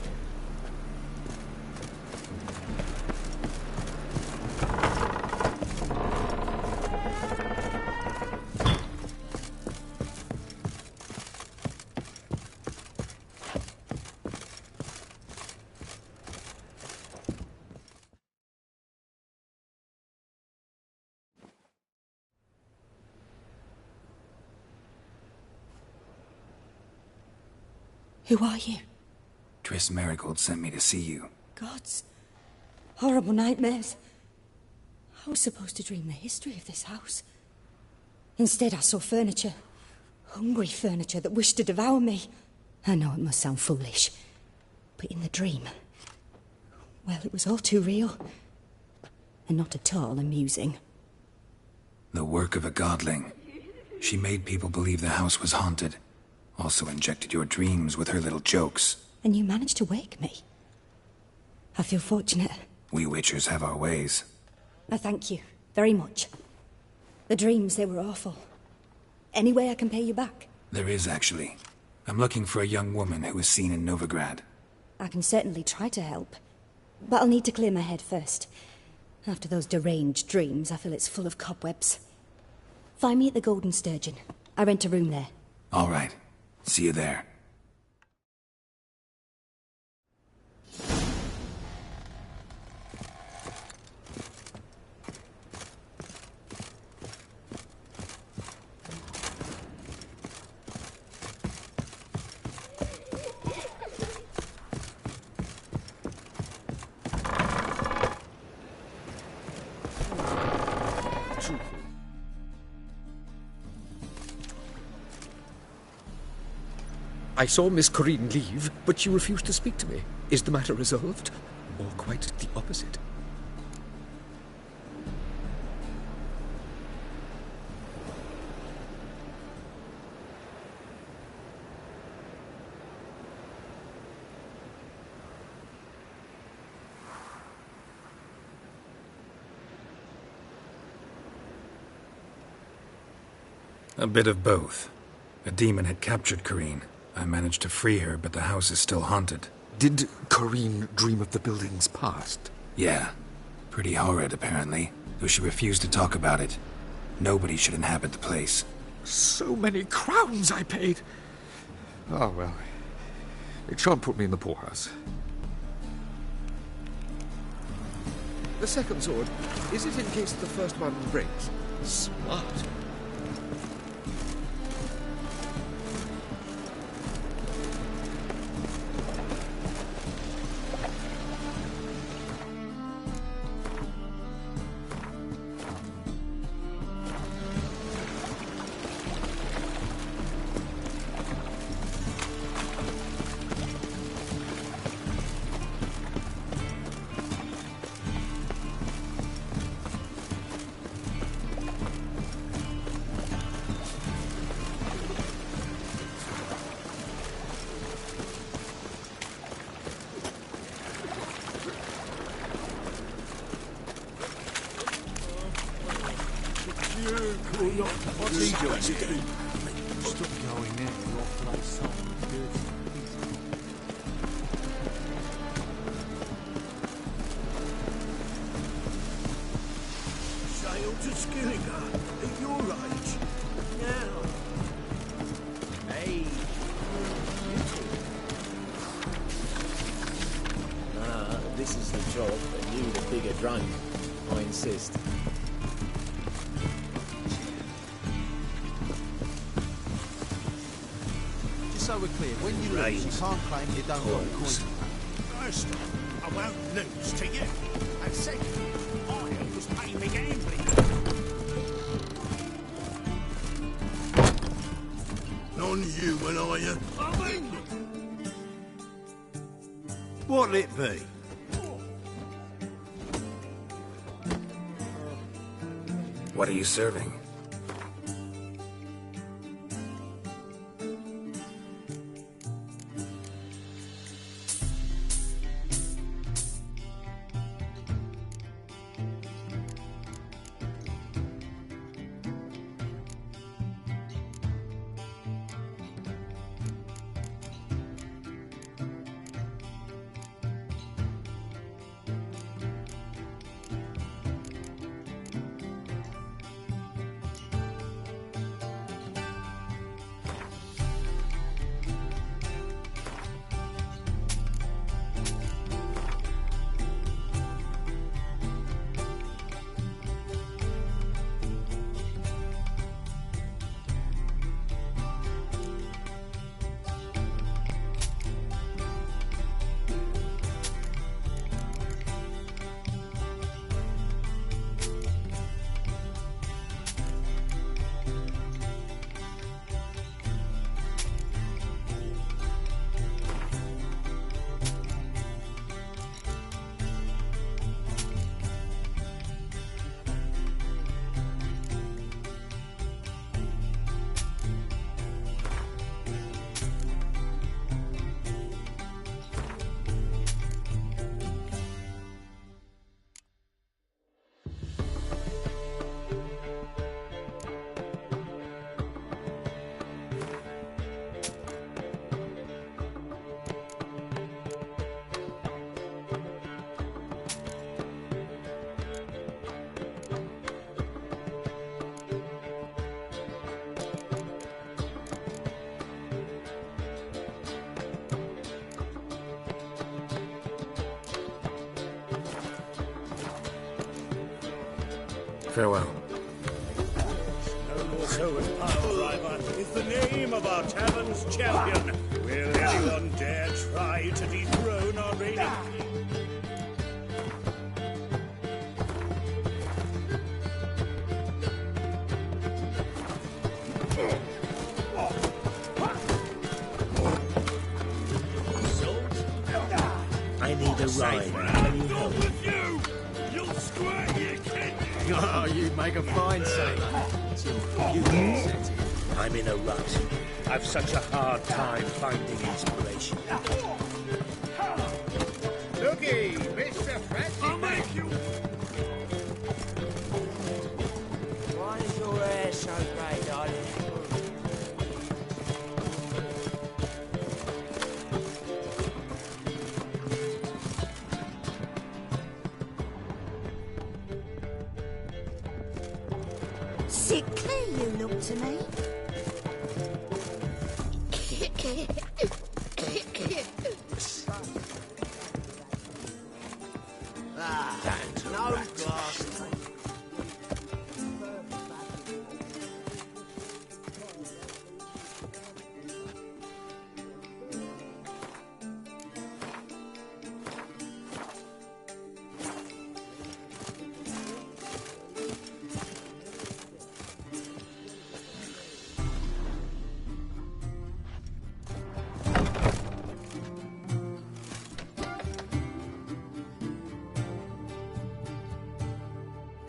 [SPEAKER 5] Who are you?
[SPEAKER 2] Triss Merigold sent me to see you.
[SPEAKER 5] Gods. Horrible nightmares. I was supposed to dream the history of this house. Instead, I saw furniture. Hungry furniture that wished to devour me. I know it must sound foolish, but in the dream, well, it was all too real. And not at all amusing.
[SPEAKER 2] The work of a godling. She made people believe the house was haunted. Also injected your dreams with her little jokes.
[SPEAKER 5] And you managed to wake me. I feel fortunate.
[SPEAKER 2] We witchers have our ways.
[SPEAKER 5] I thank you very much. The dreams, they were awful. Any way I can pay you back?
[SPEAKER 2] There is, actually. I'm looking for a young woman who was seen in Novigrad.
[SPEAKER 5] I can certainly try to help. But I'll need to clear my head first. After those deranged dreams, I feel it's full of cobwebs. Find me at the Golden Sturgeon. I rent a room there.
[SPEAKER 2] All right. See you there.
[SPEAKER 4] I saw Miss Corinne leave, but she refused to speak to me. Is the matter resolved? Or quite the opposite?
[SPEAKER 2] A bit of both. A demon had captured Corinne. I managed to free her, but the house is still haunted.
[SPEAKER 8] Did Corinne dream of the building's past?
[SPEAKER 2] Yeah. Pretty horrid, apparently, though she refused to talk about it. Nobody should inhabit the place.
[SPEAKER 8] So many crowns I paid! Oh, well. It shan't put me in the poorhouse.
[SPEAKER 4] The second sword, is it in case the first one breaks? Smart.
[SPEAKER 7] What's he doing? Stop going there. Your place good.
[SPEAKER 9] Sail to Skillinger at your age. Now.
[SPEAKER 10] Hey. Nah, this is the job, but you the bigger drunk. I insist.
[SPEAKER 7] So we're clear, when you lose, you can't claim you don't got the coin.
[SPEAKER 9] First, I won't lose to you. And second, I was paying me gambling. Non-human, are you? What'll it be?
[SPEAKER 2] What are you serving? Farewell.
[SPEAKER 11] Also as pile driver is the name of our tavern's champion. Will anyone dare try to dethrone our reigning king?
[SPEAKER 10] I need a ride. Can you help?
[SPEAKER 11] You'll square your kid.
[SPEAKER 7] Oh, you make a fine sailor.
[SPEAKER 10] I'm in a rut. I've such a hard time finding inspiration.
[SPEAKER 3] Looky, Mr. Francis.
[SPEAKER 11] I'll make you.
[SPEAKER 10] Why is your hair so grey, darling?
[SPEAKER 5] Sickly you look to me.
[SPEAKER 14] No glass.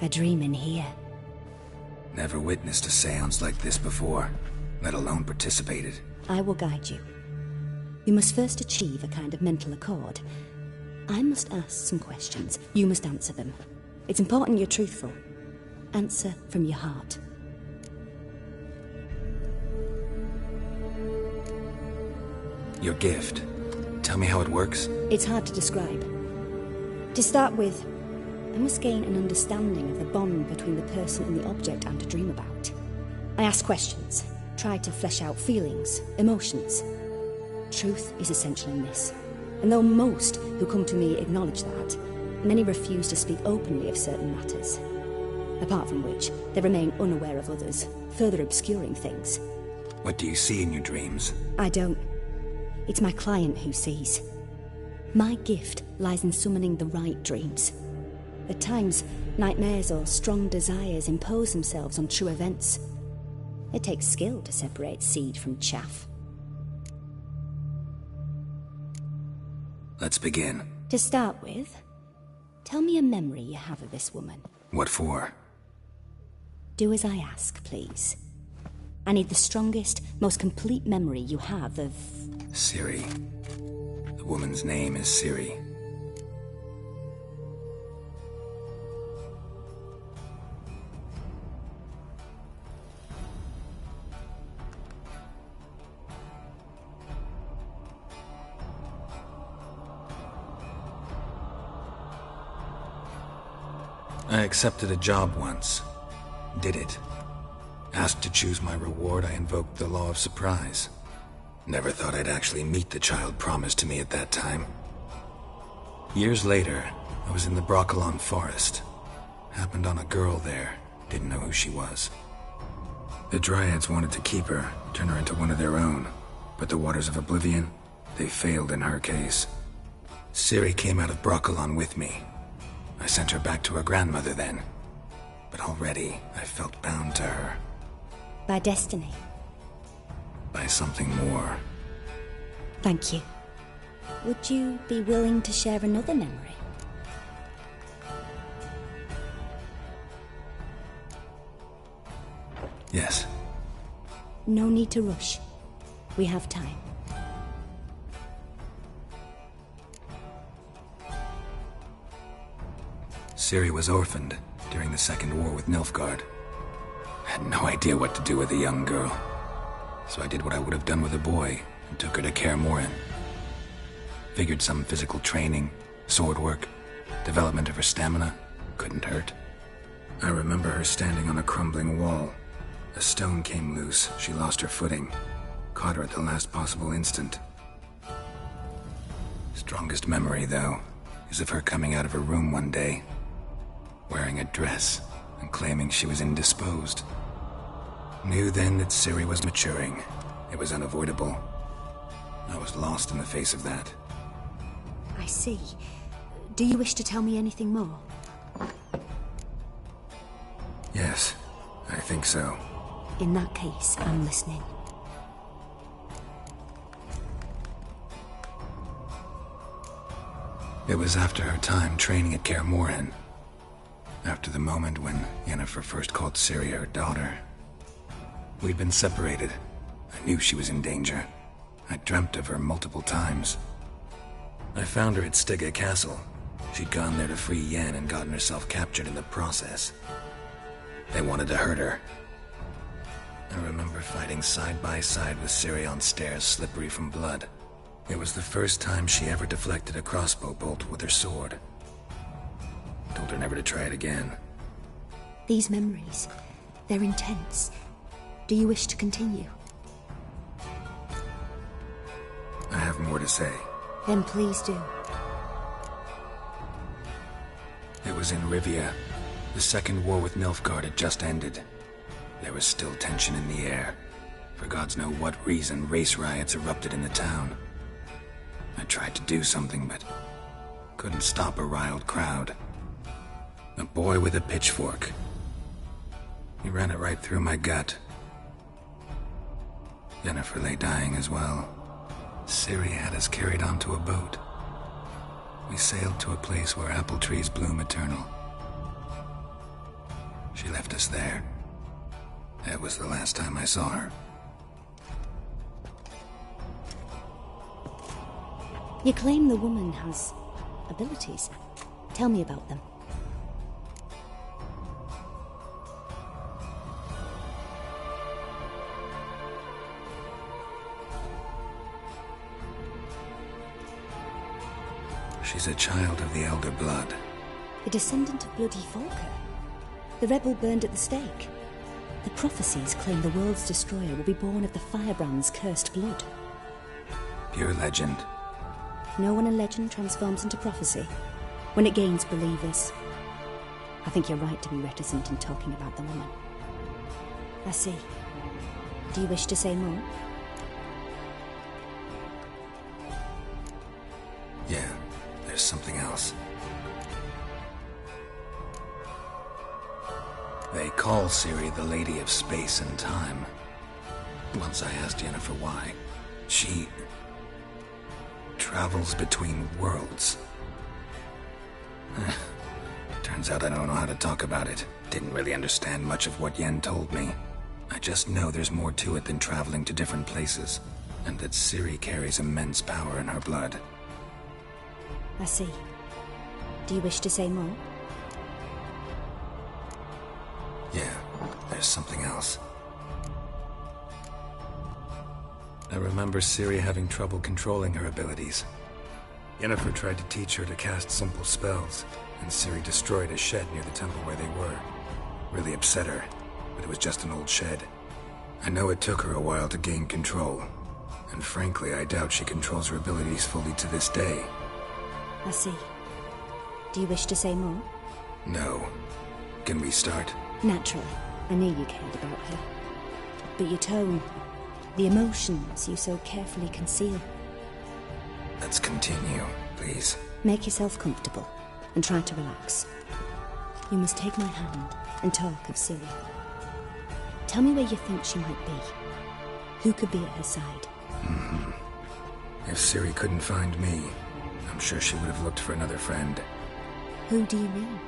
[SPEAKER 5] A dream in here.
[SPEAKER 2] Never witnessed a seance like this before, let alone participated.
[SPEAKER 5] I will guide you. You must first achieve a kind of mental accord. I must ask some questions. You must answer them. It's important you're truthful. Answer from your heart.
[SPEAKER 2] Your gift. Tell me how it works.
[SPEAKER 5] It's hard to describe. To start with, I must gain an understanding of the bond between the person and the object I'm to dream about. I ask questions, try to flesh out feelings, emotions. Truth is essential in this. And though most who come to me acknowledge that, many refuse to speak openly of certain matters. Apart from which, they remain unaware of others, further obscuring things.
[SPEAKER 2] What do you see in your dreams?
[SPEAKER 5] I don't. It's my client who sees. My gift lies in summoning the right dreams. At times, nightmares or strong desires impose themselves on true events. It takes skill to separate seed from chaff.
[SPEAKER 2] Let's begin.
[SPEAKER 5] To start with, tell me a memory you have of this woman.
[SPEAKER 2] What for?
[SPEAKER 5] Do as I ask, please. I need the strongest, most complete memory you have of...
[SPEAKER 2] Ciri. The woman's name is Ciri. I accepted a job once. Did it. Asked to choose my reward, I invoked the law of surprise. Never thought I'd actually meet the child promised to me at that time. Years later, I was in the Brokilon Forest. Happened on a girl there. Didn't know who she was. The Dryads wanted to keep her, turn her into one of their own. But the Waters of Oblivion, they failed in her case. Ciri came out of Brokilon with me. I sent her back to her grandmother then. But already, I felt bound to her.
[SPEAKER 5] By destiny.
[SPEAKER 2] By something more.
[SPEAKER 5] Thank you. Would you be willing to share another memory?
[SPEAKER 2] Yes.
[SPEAKER 5] No need to rush. We have time.
[SPEAKER 2] Ciri was orphaned during the Second War with Nilfgaard. I had no idea what to do with a young girl. So I did what I would have done with a boy and took her to Kaer Morhen. Figured some physical training, sword work, development of her stamina couldn't hurt. I remember her standing on a crumbling wall. A stone came loose, she lost her footing. Caught her at the last possible instant. Strongest memory, though, is of her coming out of her room one day, wearing a dress and claiming she was indisposed. Knew then that Ciri was maturing. It was unavoidable. I was lost in the face of that.
[SPEAKER 5] I see. Do you wish to tell me anything more?
[SPEAKER 2] Yes, I think so.
[SPEAKER 5] In that case, I'm listening.
[SPEAKER 2] It was after her time training at Kaer Morhen. After the moment when Yennefer first called Ciri her daughter. We'd been separated. I knew she was in danger. I dreamt of her multiple times. I found her at Stygga Castle. She'd gone there to free Yen and gotten herself captured in the process. They wanted to hurt her. I remember fighting side by side with Ciri on stairs slippery from blood. It was the first time she ever deflected a crossbow bolt with her sword. Told her never to try it again.
[SPEAKER 5] These memories, they're intense. Do you wish to continue?
[SPEAKER 2] I have more to say.
[SPEAKER 5] Then please do.
[SPEAKER 2] It was in Rivia. The second war with Nilfgaard had just ended. There was still tension in the air. For gods know what reason, race riots erupted in the town. I tried to do something, but couldn't stop a riled crowd. A boy with a pitchfork. He ran it right through my gut. Yennefer lay dying as well. Ciri had us carried onto a boat. We sailed to a place where apple trees bloom eternal. She left us there. That was the last time I saw her.
[SPEAKER 5] You claim the woman has abilities. Tell me about them.
[SPEAKER 2] She's a child of the Elder Blood.
[SPEAKER 5] A descendant of bloody Volker. The rebel burned at the stake. The prophecies claim the world's destroyer will be born of the Firebrand's cursed blood.
[SPEAKER 2] Pure legend.
[SPEAKER 5] Know when a legend transforms into prophecy? When it gains believers. I think you're right to be reticent in talking about the woman. I see. Do you wish to say more?
[SPEAKER 2] Yeah, there's something else. They call Ciri the Lady of Space and Time. Once I asked Yennefer why. She travels between worlds. Turns out I don't know how to talk about it. Didn't really understand much of what Yen told me. I just know there's more to it than traveling to different places, and that Ciri carries immense power in her blood.
[SPEAKER 5] I see. Do you wish to say more?
[SPEAKER 2] Yeah, there's something else. I remember Ciri having trouble controlling her abilities. Yennefer tried to teach her to cast simple spells, and Ciri destroyed a shed near the temple where they were. Really upset her, but it was just an old shed. I know it took her a while to gain control, and frankly, I doubt she controls her abilities fully to this day.
[SPEAKER 5] I see. Do you wish to say more?
[SPEAKER 2] No. Can we start?
[SPEAKER 5] Naturally. I knew you cared about her. But your tone, the emotions you so carefully conceal.
[SPEAKER 2] Let's continue, please.
[SPEAKER 5] Make yourself comfortable and try to relax. You must take my hand and talk of Ciri. Tell me where you think she might be. Who could be at her side?
[SPEAKER 2] If Ciri couldn't find me, I'm sure she would have looked for another friend.
[SPEAKER 5] Who do you mean?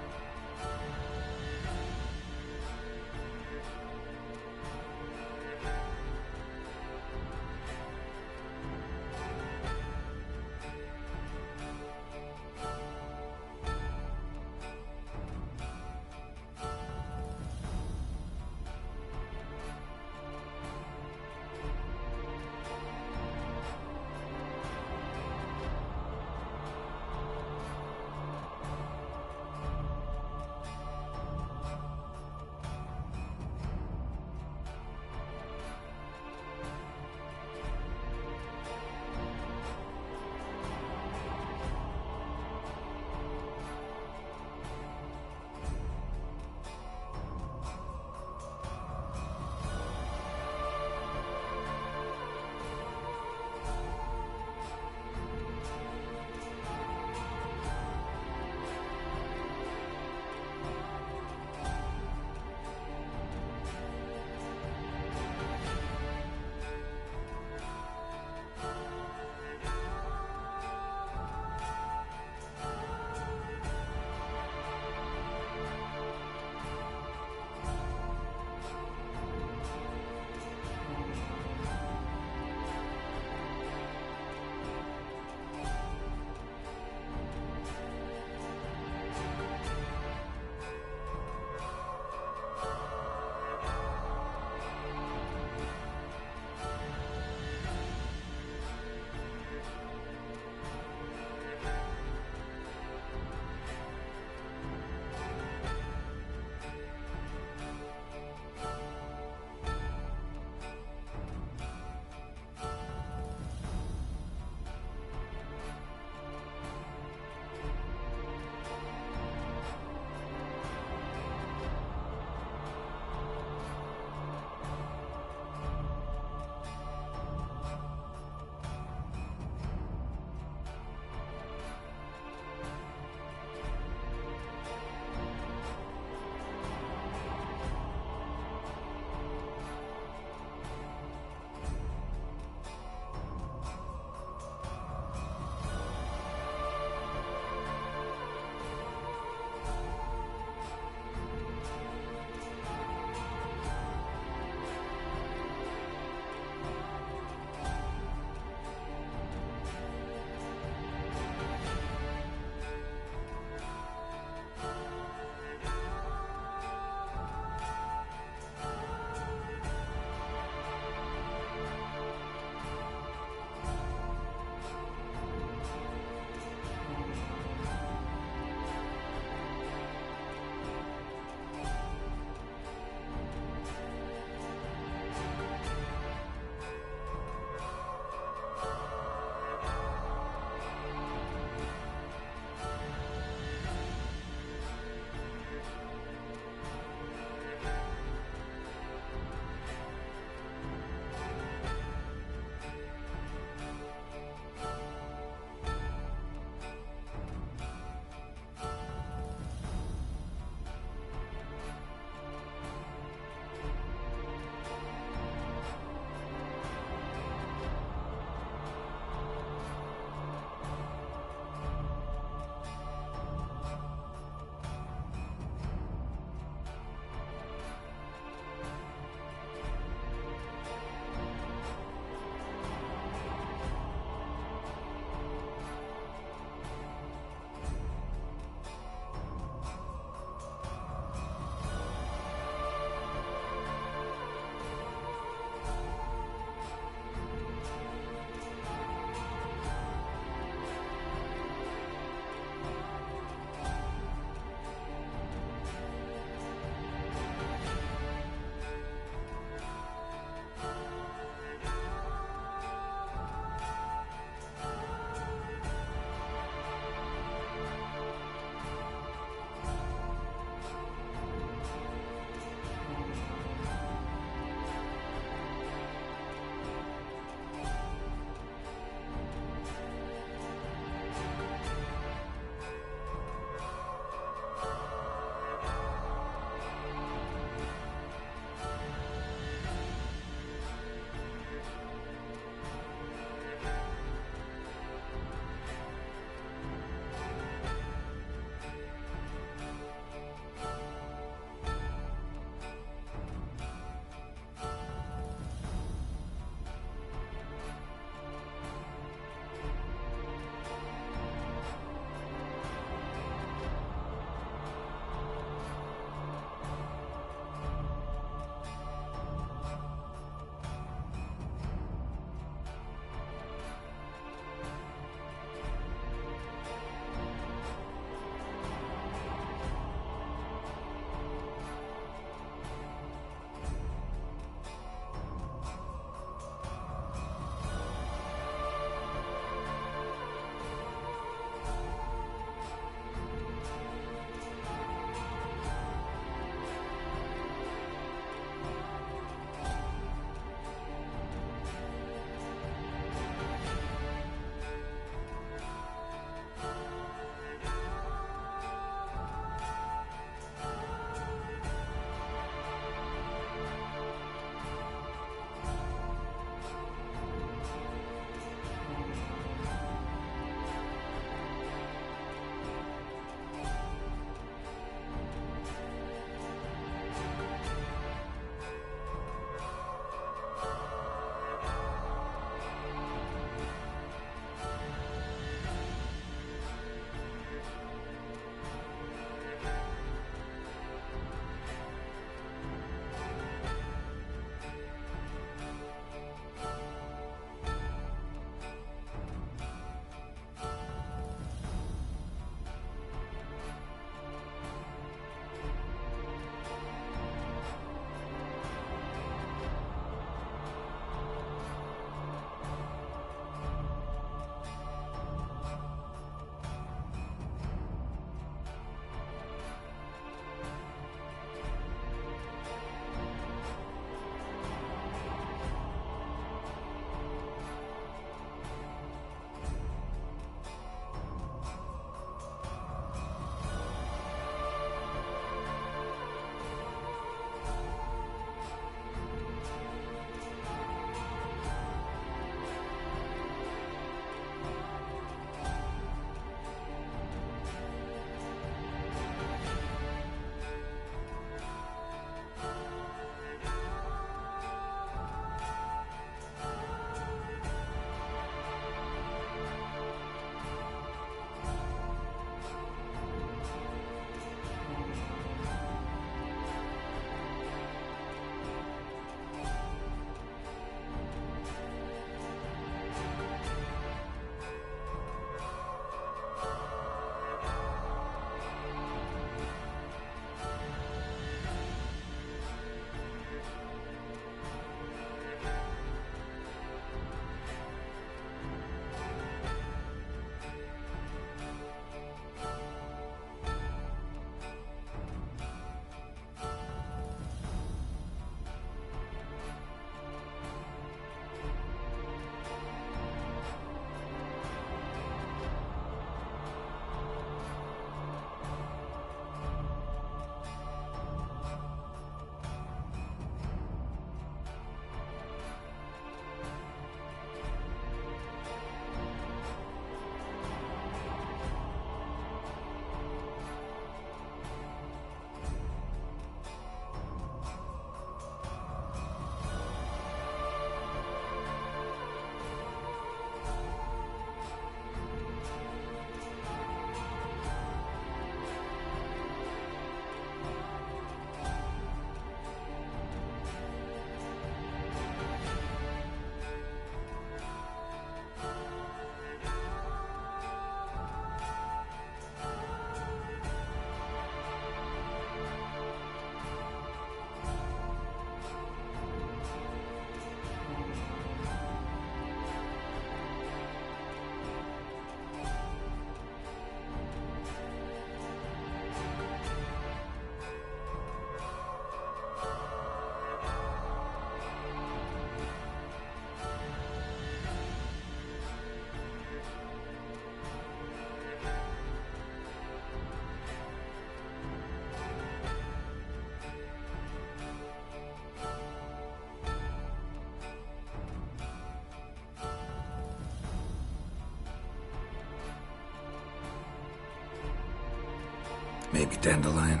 [SPEAKER 2] Maybe Dandelion.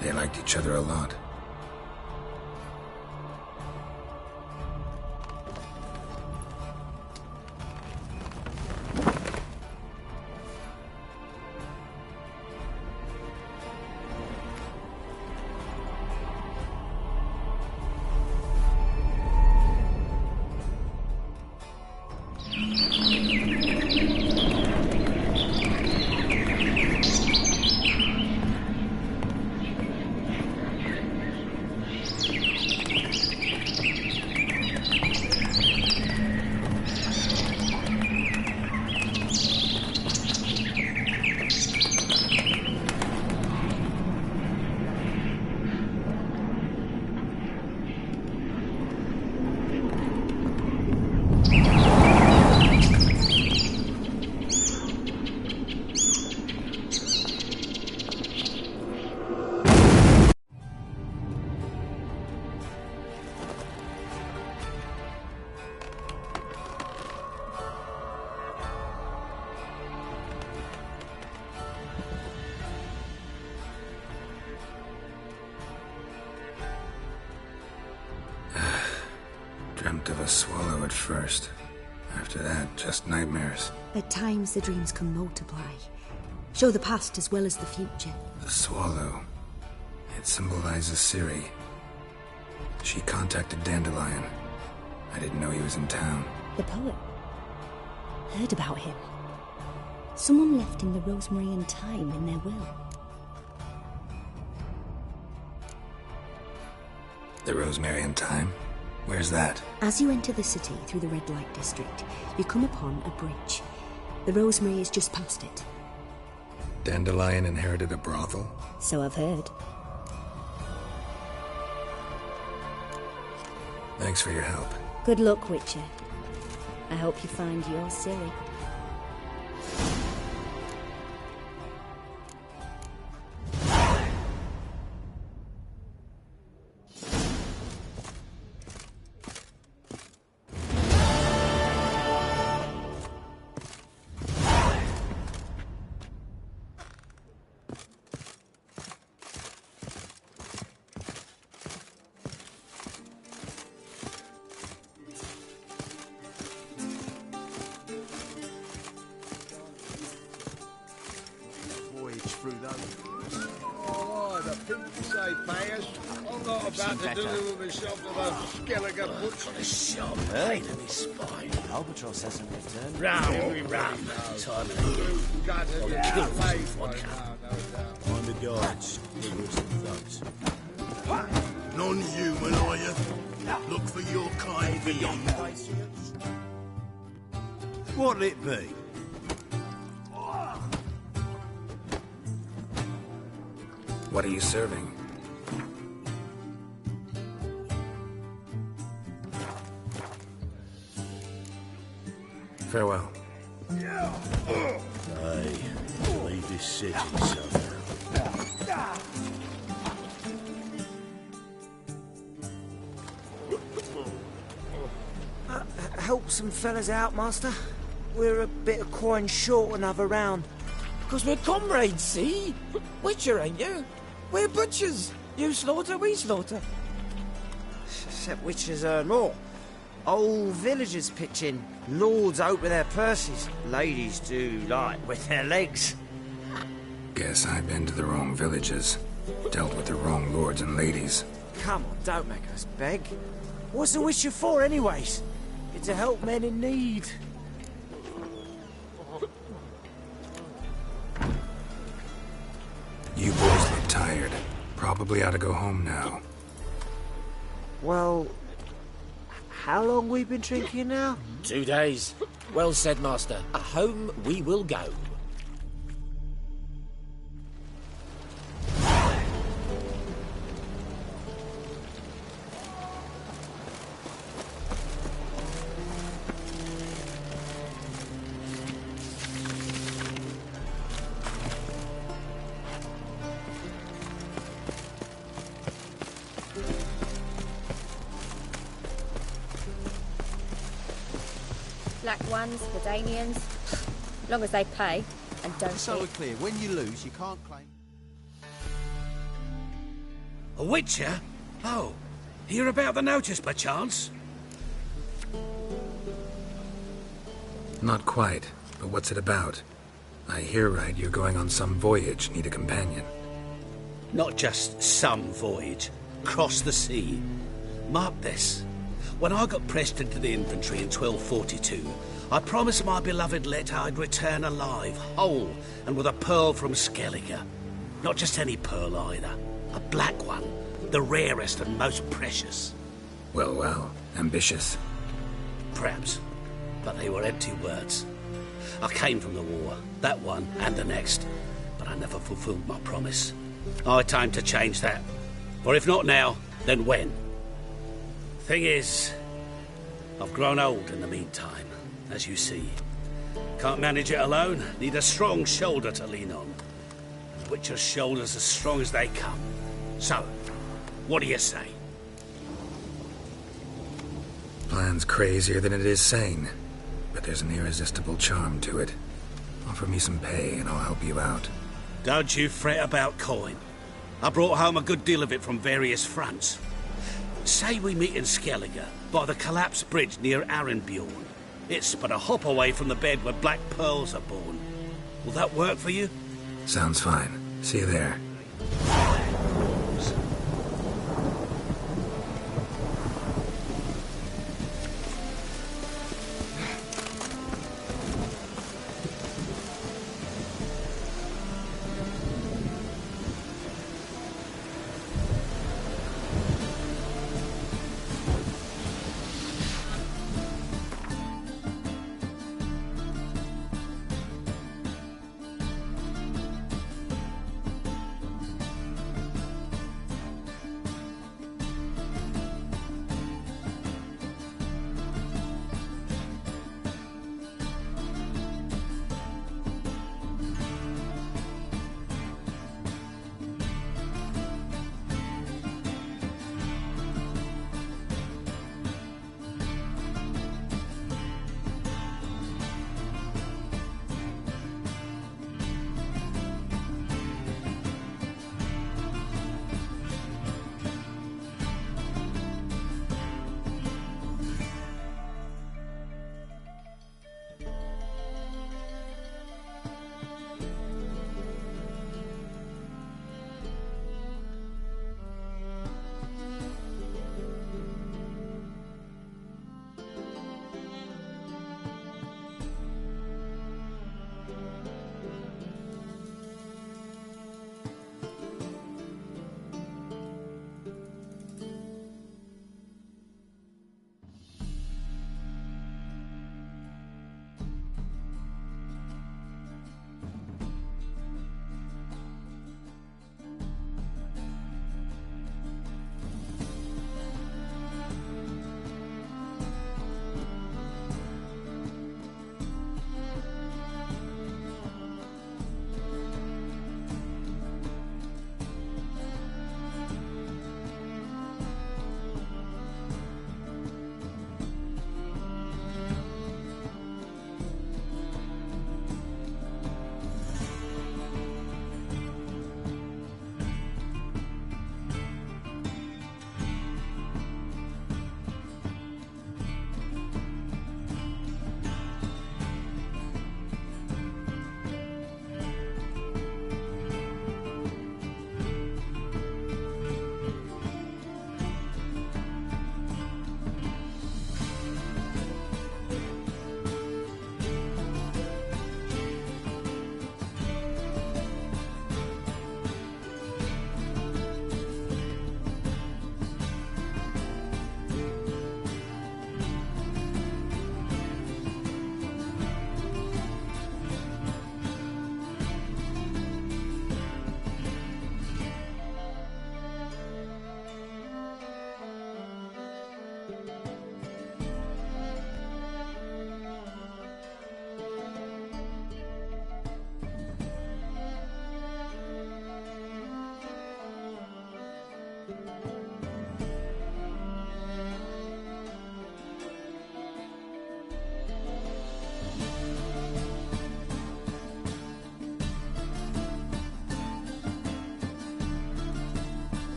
[SPEAKER 2] They liked each other a lot. Dreamt of a swallow at first. After that, just nightmares.
[SPEAKER 5] At times, the dreams can multiply. Show the past as well as the future.
[SPEAKER 2] The swallow. It symbolizes Ciri. She contacted Dandelion. I didn't know he was in town.
[SPEAKER 5] The poet. Heard about him. Someone left him the rosemary and thyme in their will.
[SPEAKER 2] The rosemary and thyme? Where's that?
[SPEAKER 5] As you enter the city through the red light district, you come upon a bridge. The rosemary is just past it.
[SPEAKER 2] Dandelion inherited a brothel?
[SPEAKER 5] So I've heard.
[SPEAKER 2] Thanks for your help.
[SPEAKER 5] Good luck, Witcher. I hope you find your Ciri.
[SPEAKER 11] Through those. Oh, the people say payers. I'm not about to deliver myself to those Skellige butchers.
[SPEAKER 10] A sharp pain in his spine. Albatross hasn't returned.
[SPEAKER 11] Round.
[SPEAKER 10] Time
[SPEAKER 11] On the guards. Thugs.
[SPEAKER 6] Non-human, are you? Look for your kind beyond.
[SPEAKER 11] What'll it be?
[SPEAKER 2] What are you serving? Farewell.
[SPEAKER 11] Aye, leave this city somehow.
[SPEAKER 19] Help some fellas out, Master. We're a bit of coin short another round.
[SPEAKER 20] Because we're comrades, see? Witcher, ain't you? We're butchers. You slaughter, we slaughter.
[SPEAKER 19] Except witchers earn more. Old villagers pitch in. Lords out with their purses. Ladies do like with their legs.
[SPEAKER 2] Guess I've been to the wrong villages. Dealt with the wrong lords and ladies.
[SPEAKER 19] Come on, don't make us beg. What's a witcher for, anyways? It's to help men in need.
[SPEAKER 2] You boys look tired. Probably ought to go home now.
[SPEAKER 19] Well, how long we been drinking now?
[SPEAKER 20] 2 days. Well said, Master. Home we will go.
[SPEAKER 21] Black ones, Redanians. Long as they pay and don't
[SPEAKER 7] So we're
[SPEAKER 21] hit.
[SPEAKER 7] clear, when you lose, you can't claim...
[SPEAKER 11] A witcher? Oh, hear about the notice, perchance?
[SPEAKER 2] Not quite, but what's it about? I hear right you're going on some voyage, need a companion.
[SPEAKER 11] Not just some voyage. Cross the sea. Mark this. When I got pressed into the infantry in 1242, I promised my beloved Let I'd return alive, whole, and with a pearl from Skellige. Not just any pearl either. A black one. The rarest and most precious.
[SPEAKER 2] Well, well. Ambitious.
[SPEAKER 11] Perhaps. But they were empty words. I came from the war. That one and the next. But I never fulfilled my promise. High time to change that. For if not now, then when? Thing is, I've grown old in the meantime, as you see. Can't manage it alone. Need a strong shoulder to lean on. And Witcher's shoulders as strong as they come. So, what do you say?
[SPEAKER 2] Plan's crazier than it is sane. But there's an irresistible charm to it. Offer me some pay and I'll help you out.
[SPEAKER 11] Don't you fret about coin. I brought home a good deal of it from various fronts. Say we meet in Skellige, by the collapsed bridge near Arenbjorn. It's but a hop away from the bed where black pearls are born. Will that work for you?
[SPEAKER 2] Sounds fine. See you there.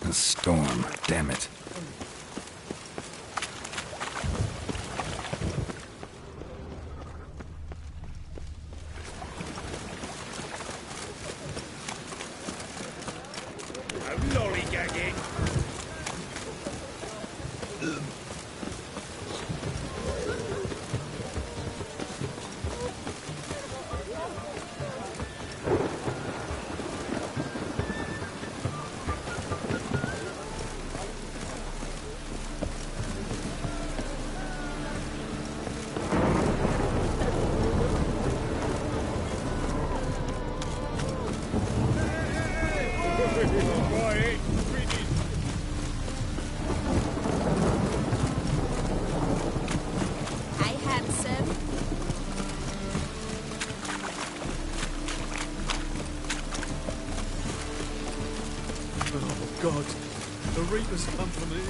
[SPEAKER 2] A storm, damn it.
[SPEAKER 10] I'm lollygagging.
[SPEAKER 17] Oh, God. The Reaper's come for me.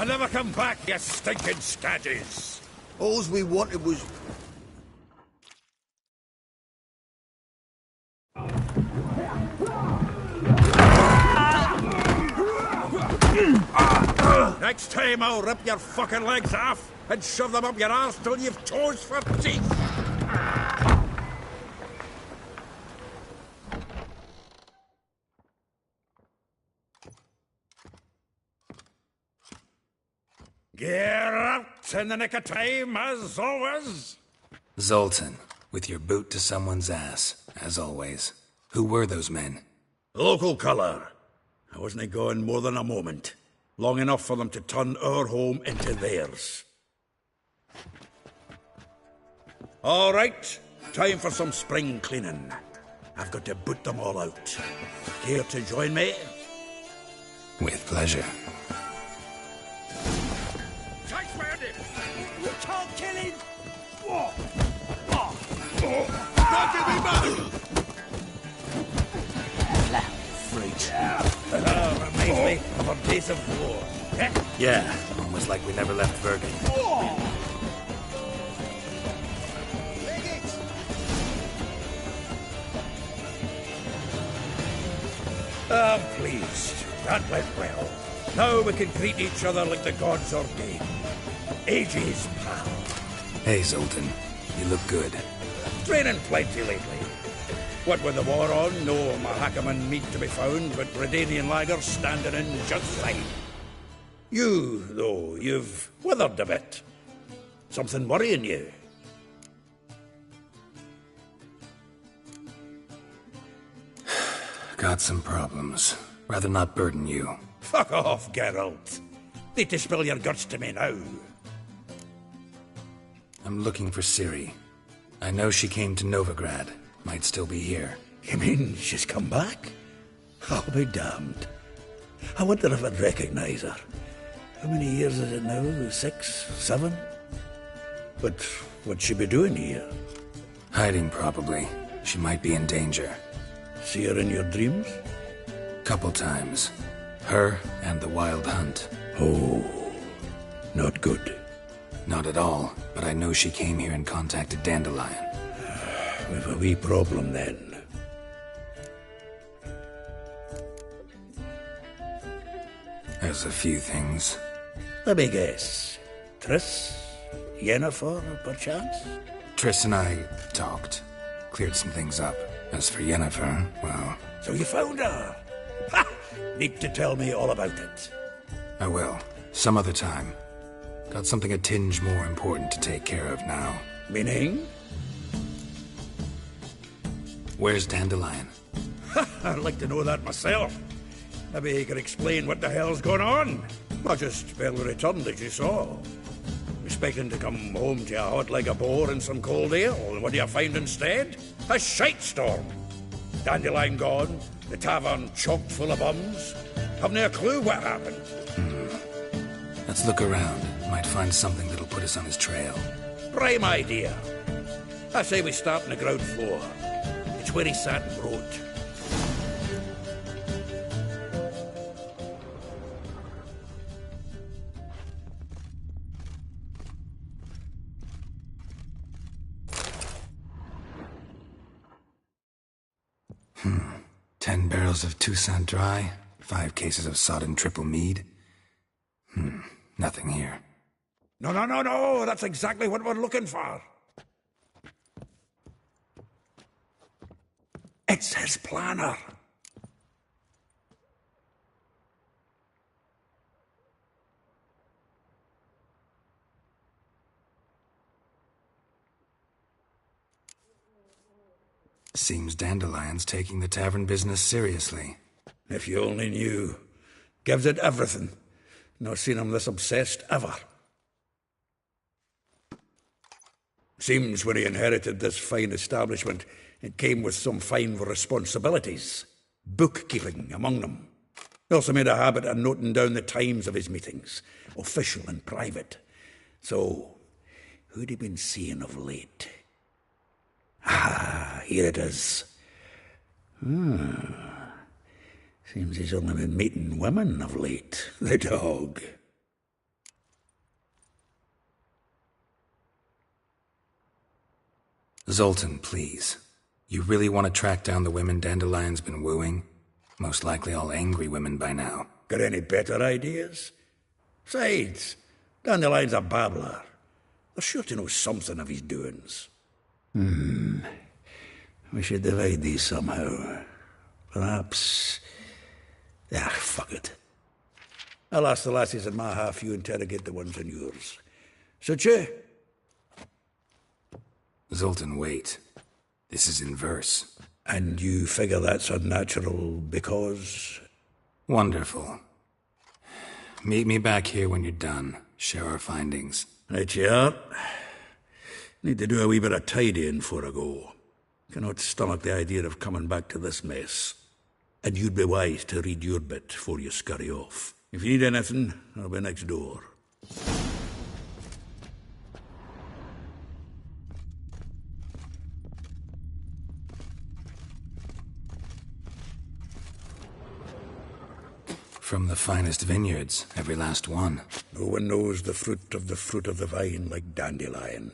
[SPEAKER 13] never come back, you stinking scadges!
[SPEAKER 6] Alls we wanted was...
[SPEAKER 13] Next time I'll rip your fucking legs off and shove them up your arse till you've toes for teeth! Get out in the nick of time, as always!
[SPEAKER 2] Zoltan, with your boot to someone's ass, as always. Who were those men?
[SPEAKER 13] Local colour. I wasn't gone more than a moment. Long enough for them to turn our home into theirs. All right, time for some spring cleaning. I've got to boot them all out. Care to join me?
[SPEAKER 2] With pleasure.
[SPEAKER 13] You can't kill him! Don't give me money!
[SPEAKER 11] Freaks.
[SPEAKER 13] Reminds me of our days of war.
[SPEAKER 2] Yeah, almost like we never left Bergen.
[SPEAKER 13] I'm pleased. That went well. Now we can greet each other like the gods ordained. Ages, pal.
[SPEAKER 2] Hey, Zoltan. You look good.
[SPEAKER 13] Training plenty lately. What with the war on, no Mahakaman meat to be found, but Redanian lagers standing in just fine. You, though, you've withered a bit. Something worrying you?
[SPEAKER 2] Got some problems. Rather not burden you.
[SPEAKER 13] Fuck off, Geralt. Need to spill your guts to me now.
[SPEAKER 2] I'm looking for Ciri. I know she came to Novigrad. Might still be here.
[SPEAKER 13] You mean she's come back? I'll be damned. I wonder if I'd recognize her. How many years is it now? 6? 7? But what'd she be doing here?
[SPEAKER 2] Hiding, probably. She might be in danger.
[SPEAKER 13] See her in your dreams?
[SPEAKER 2] Couple times. Her and the Wild Hunt.
[SPEAKER 13] Oh, not good.
[SPEAKER 2] Not at all, but I know she came here and contacted Dandelion.
[SPEAKER 13] We've a wee problem then.
[SPEAKER 2] There's a few things.
[SPEAKER 13] Let me guess. Triss? Yennefer, perchance?
[SPEAKER 2] Triss and I talked. Cleared some things up. As for Yennefer, well...
[SPEAKER 13] So you found her? Ha! Need to tell me all about it.
[SPEAKER 2] I will. Some other time. Got something a tinge more important to take care of now.
[SPEAKER 13] Meaning?
[SPEAKER 2] Where's Dandelion?
[SPEAKER 13] I'd like to know that myself. Maybe he could explain what the hell's going on. I just barely returned, as you saw. Expecting to come home to a hot leg of boar and some cold ale, and what do you find instead? A shite storm. Dandelion gone, the tavern chocked full of bums. Haven't a clue what happened.
[SPEAKER 2] Let's look around. Might find something that'll put us on his trail.
[SPEAKER 13] Prime idea. I say we start on the ground floor. It's where he sat and wrote.
[SPEAKER 2] Hmm. 10 barrels of Toussaint Dry, 5 cases of sodden triple mead. Nothing here.
[SPEAKER 13] No, that's exactly what we're looking for. It's his planner.
[SPEAKER 2] Seems Dandelion's taking the tavern business seriously.
[SPEAKER 13] If you only knew. Gives it everything. Not seen him this obsessed ever. Seems when he inherited this fine establishment, it came with some fine responsibilities. Bookkeeping among them. He also made a habit of noting down the times of his meetings, official and private. So, who'd he been seeing of late? Ah, here it is. Seems he's only been meeting women of late, the dog.
[SPEAKER 2] Zoltan, please. You really want to track down the women Dandelion's been wooing? Most likely all angry women by now.
[SPEAKER 1] Got any better ideas? Besides, Dandelion's a babbler. They're sure to know something of his doings. We should divide these somehow. Perhaps... fuck it. I'll ask the lassies in my half, you interrogate the ones in yours. Suit you?
[SPEAKER 2] Zoltan, wait. This is in verse.
[SPEAKER 1] And you figure that's unnatural because...
[SPEAKER 2] Wonderful. Meet me back here when you're done. Share our findings.
[SPEAKER 1] Right you are. Need to do a wee bit of tidying before I go. Cannot stomach the idea of coming back to this mess. And you'd be wise to read your bit before you scurry off. If you need anything, I'll be next door.
[SPEAKER 2] From the finest vineyards, every last one.
[SPEAKER 1] No one knows the fruit of the vine like Dandelion.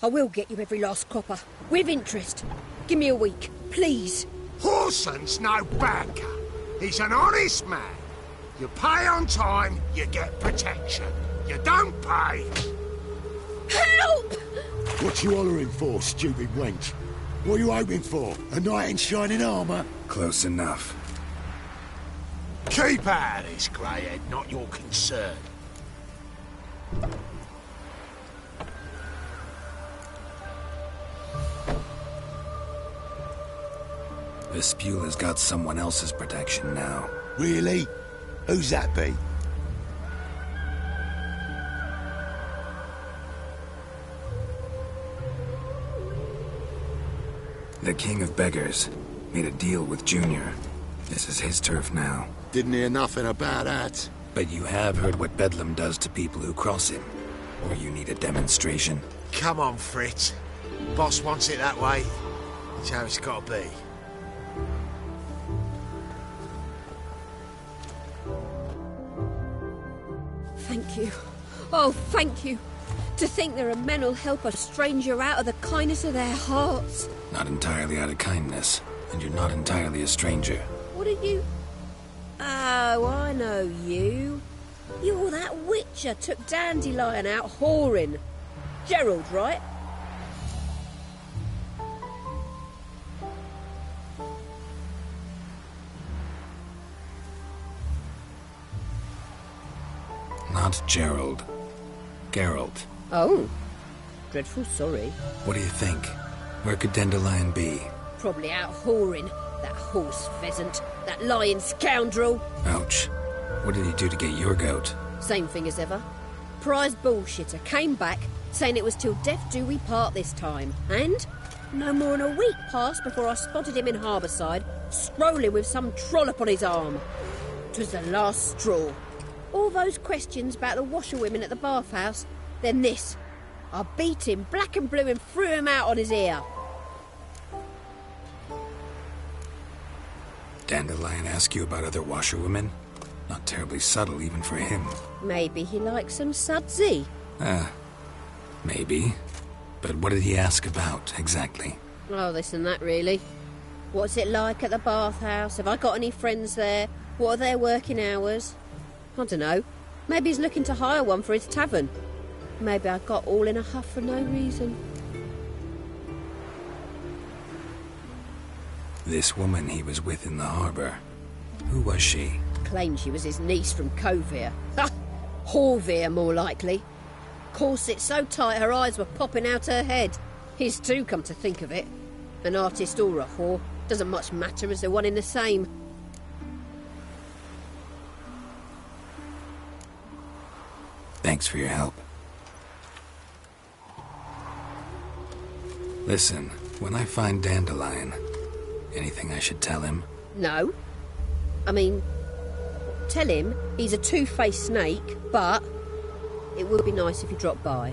[SPEAKER 15] I will get you every last copper, with interest. Give me a week, please.
[SPEAKER 14] Horson's no banker. He's an honest man. You pay on time, you get protection. You don't pay...
[SPEAKER 15] Help!
[SPEAKER 6] What you hollering for, stupid wench? What are you hoping for? A knight in shining armour?
[SPEAKER 2] Close enough.
[SPEAKER 14] Keep out of this, Greyhead, not your concern.
[SPEAKER 2] Vespula's got someone else's protection now.
[SPEAKER 6] Really? Who's that be?
[SPEAKER 2] The King of Beggars made a deal with Junior. This is his turf now.
[SPEAKER 6] Didn't hear nothing about that.
[SPEAKER 2] But you have heard what Bedlam does to people who cross him. Or you need a demonstration.
[SPEAKER 14] Come on, Fritz. Boss wants it that way. It's how it's got to be.
[SPEAKER 15] Thank you. Oh, thank you. To think there are men who'll help a stranger out of the kindness of their hearts.
[SPEAKER 2] Not entirely out of kindness. And you're not entirely a stranger.
[SPEAKER 15] What are you... Oh, I know you. You're that witcher took Dandelion out whoring. Gerald, right?
[SPEAKER 2] Not Gerald. Geralt.
[SPEAKER 15] Oh. Dreadful sorry.
[SPEAKER 2] What do you think? Where could Dandelion be?
[SPEAKER 15] Probably out whoring. That horse pheasant. That lying scoundrel.
[SPEAKER 2] Ouch. What did he do to get your goat?
[SPEAKER 15] Same thing as ever. Prize bullshitter came back, saying it was till death do we part this time. And no more than a week passed before I spotted him in Harbourside, strolling with some trollop on his arm. 'Twas the last straw. All those questions about the washerwomen at the bathhouse, then this. I beat him black and blue and threw him out on his ear.
[SPEAKER 2] Dandelion ask you about other washerwomen? Not terribly subtle even for him.
[SPEAKER 15] Maybe he likes some sudsy.
[SPEAKER 2] Maybe. But what did he ask about, exactly?
[SPEAKER 15] Oh, this and that, really. What's it like at the bathhouse? Have I got any friends there? What are their working hours? I don't know. Maybe he's looking to hire one for his tavern. Maybe I got all in a huff for no reason.
[SPEAKER 2] This woman he was with in the harbour. Who was she?
[SPEAKER 15] Claimed she was his niece from Kovir. Ha! Horvir, more likely. Corset so tight her eyes were popping out her head. His too, come to think of it. An artist or a whore. Doesn't much matter as they're one in the same.
[SPEAKER 2] Thanks for your help. Listen, when I find Dandelion, anything I should tell him?
[SPEAKER 15] No. I mean, tell him he's a two-faced snake, but it would be nice if he dropped by.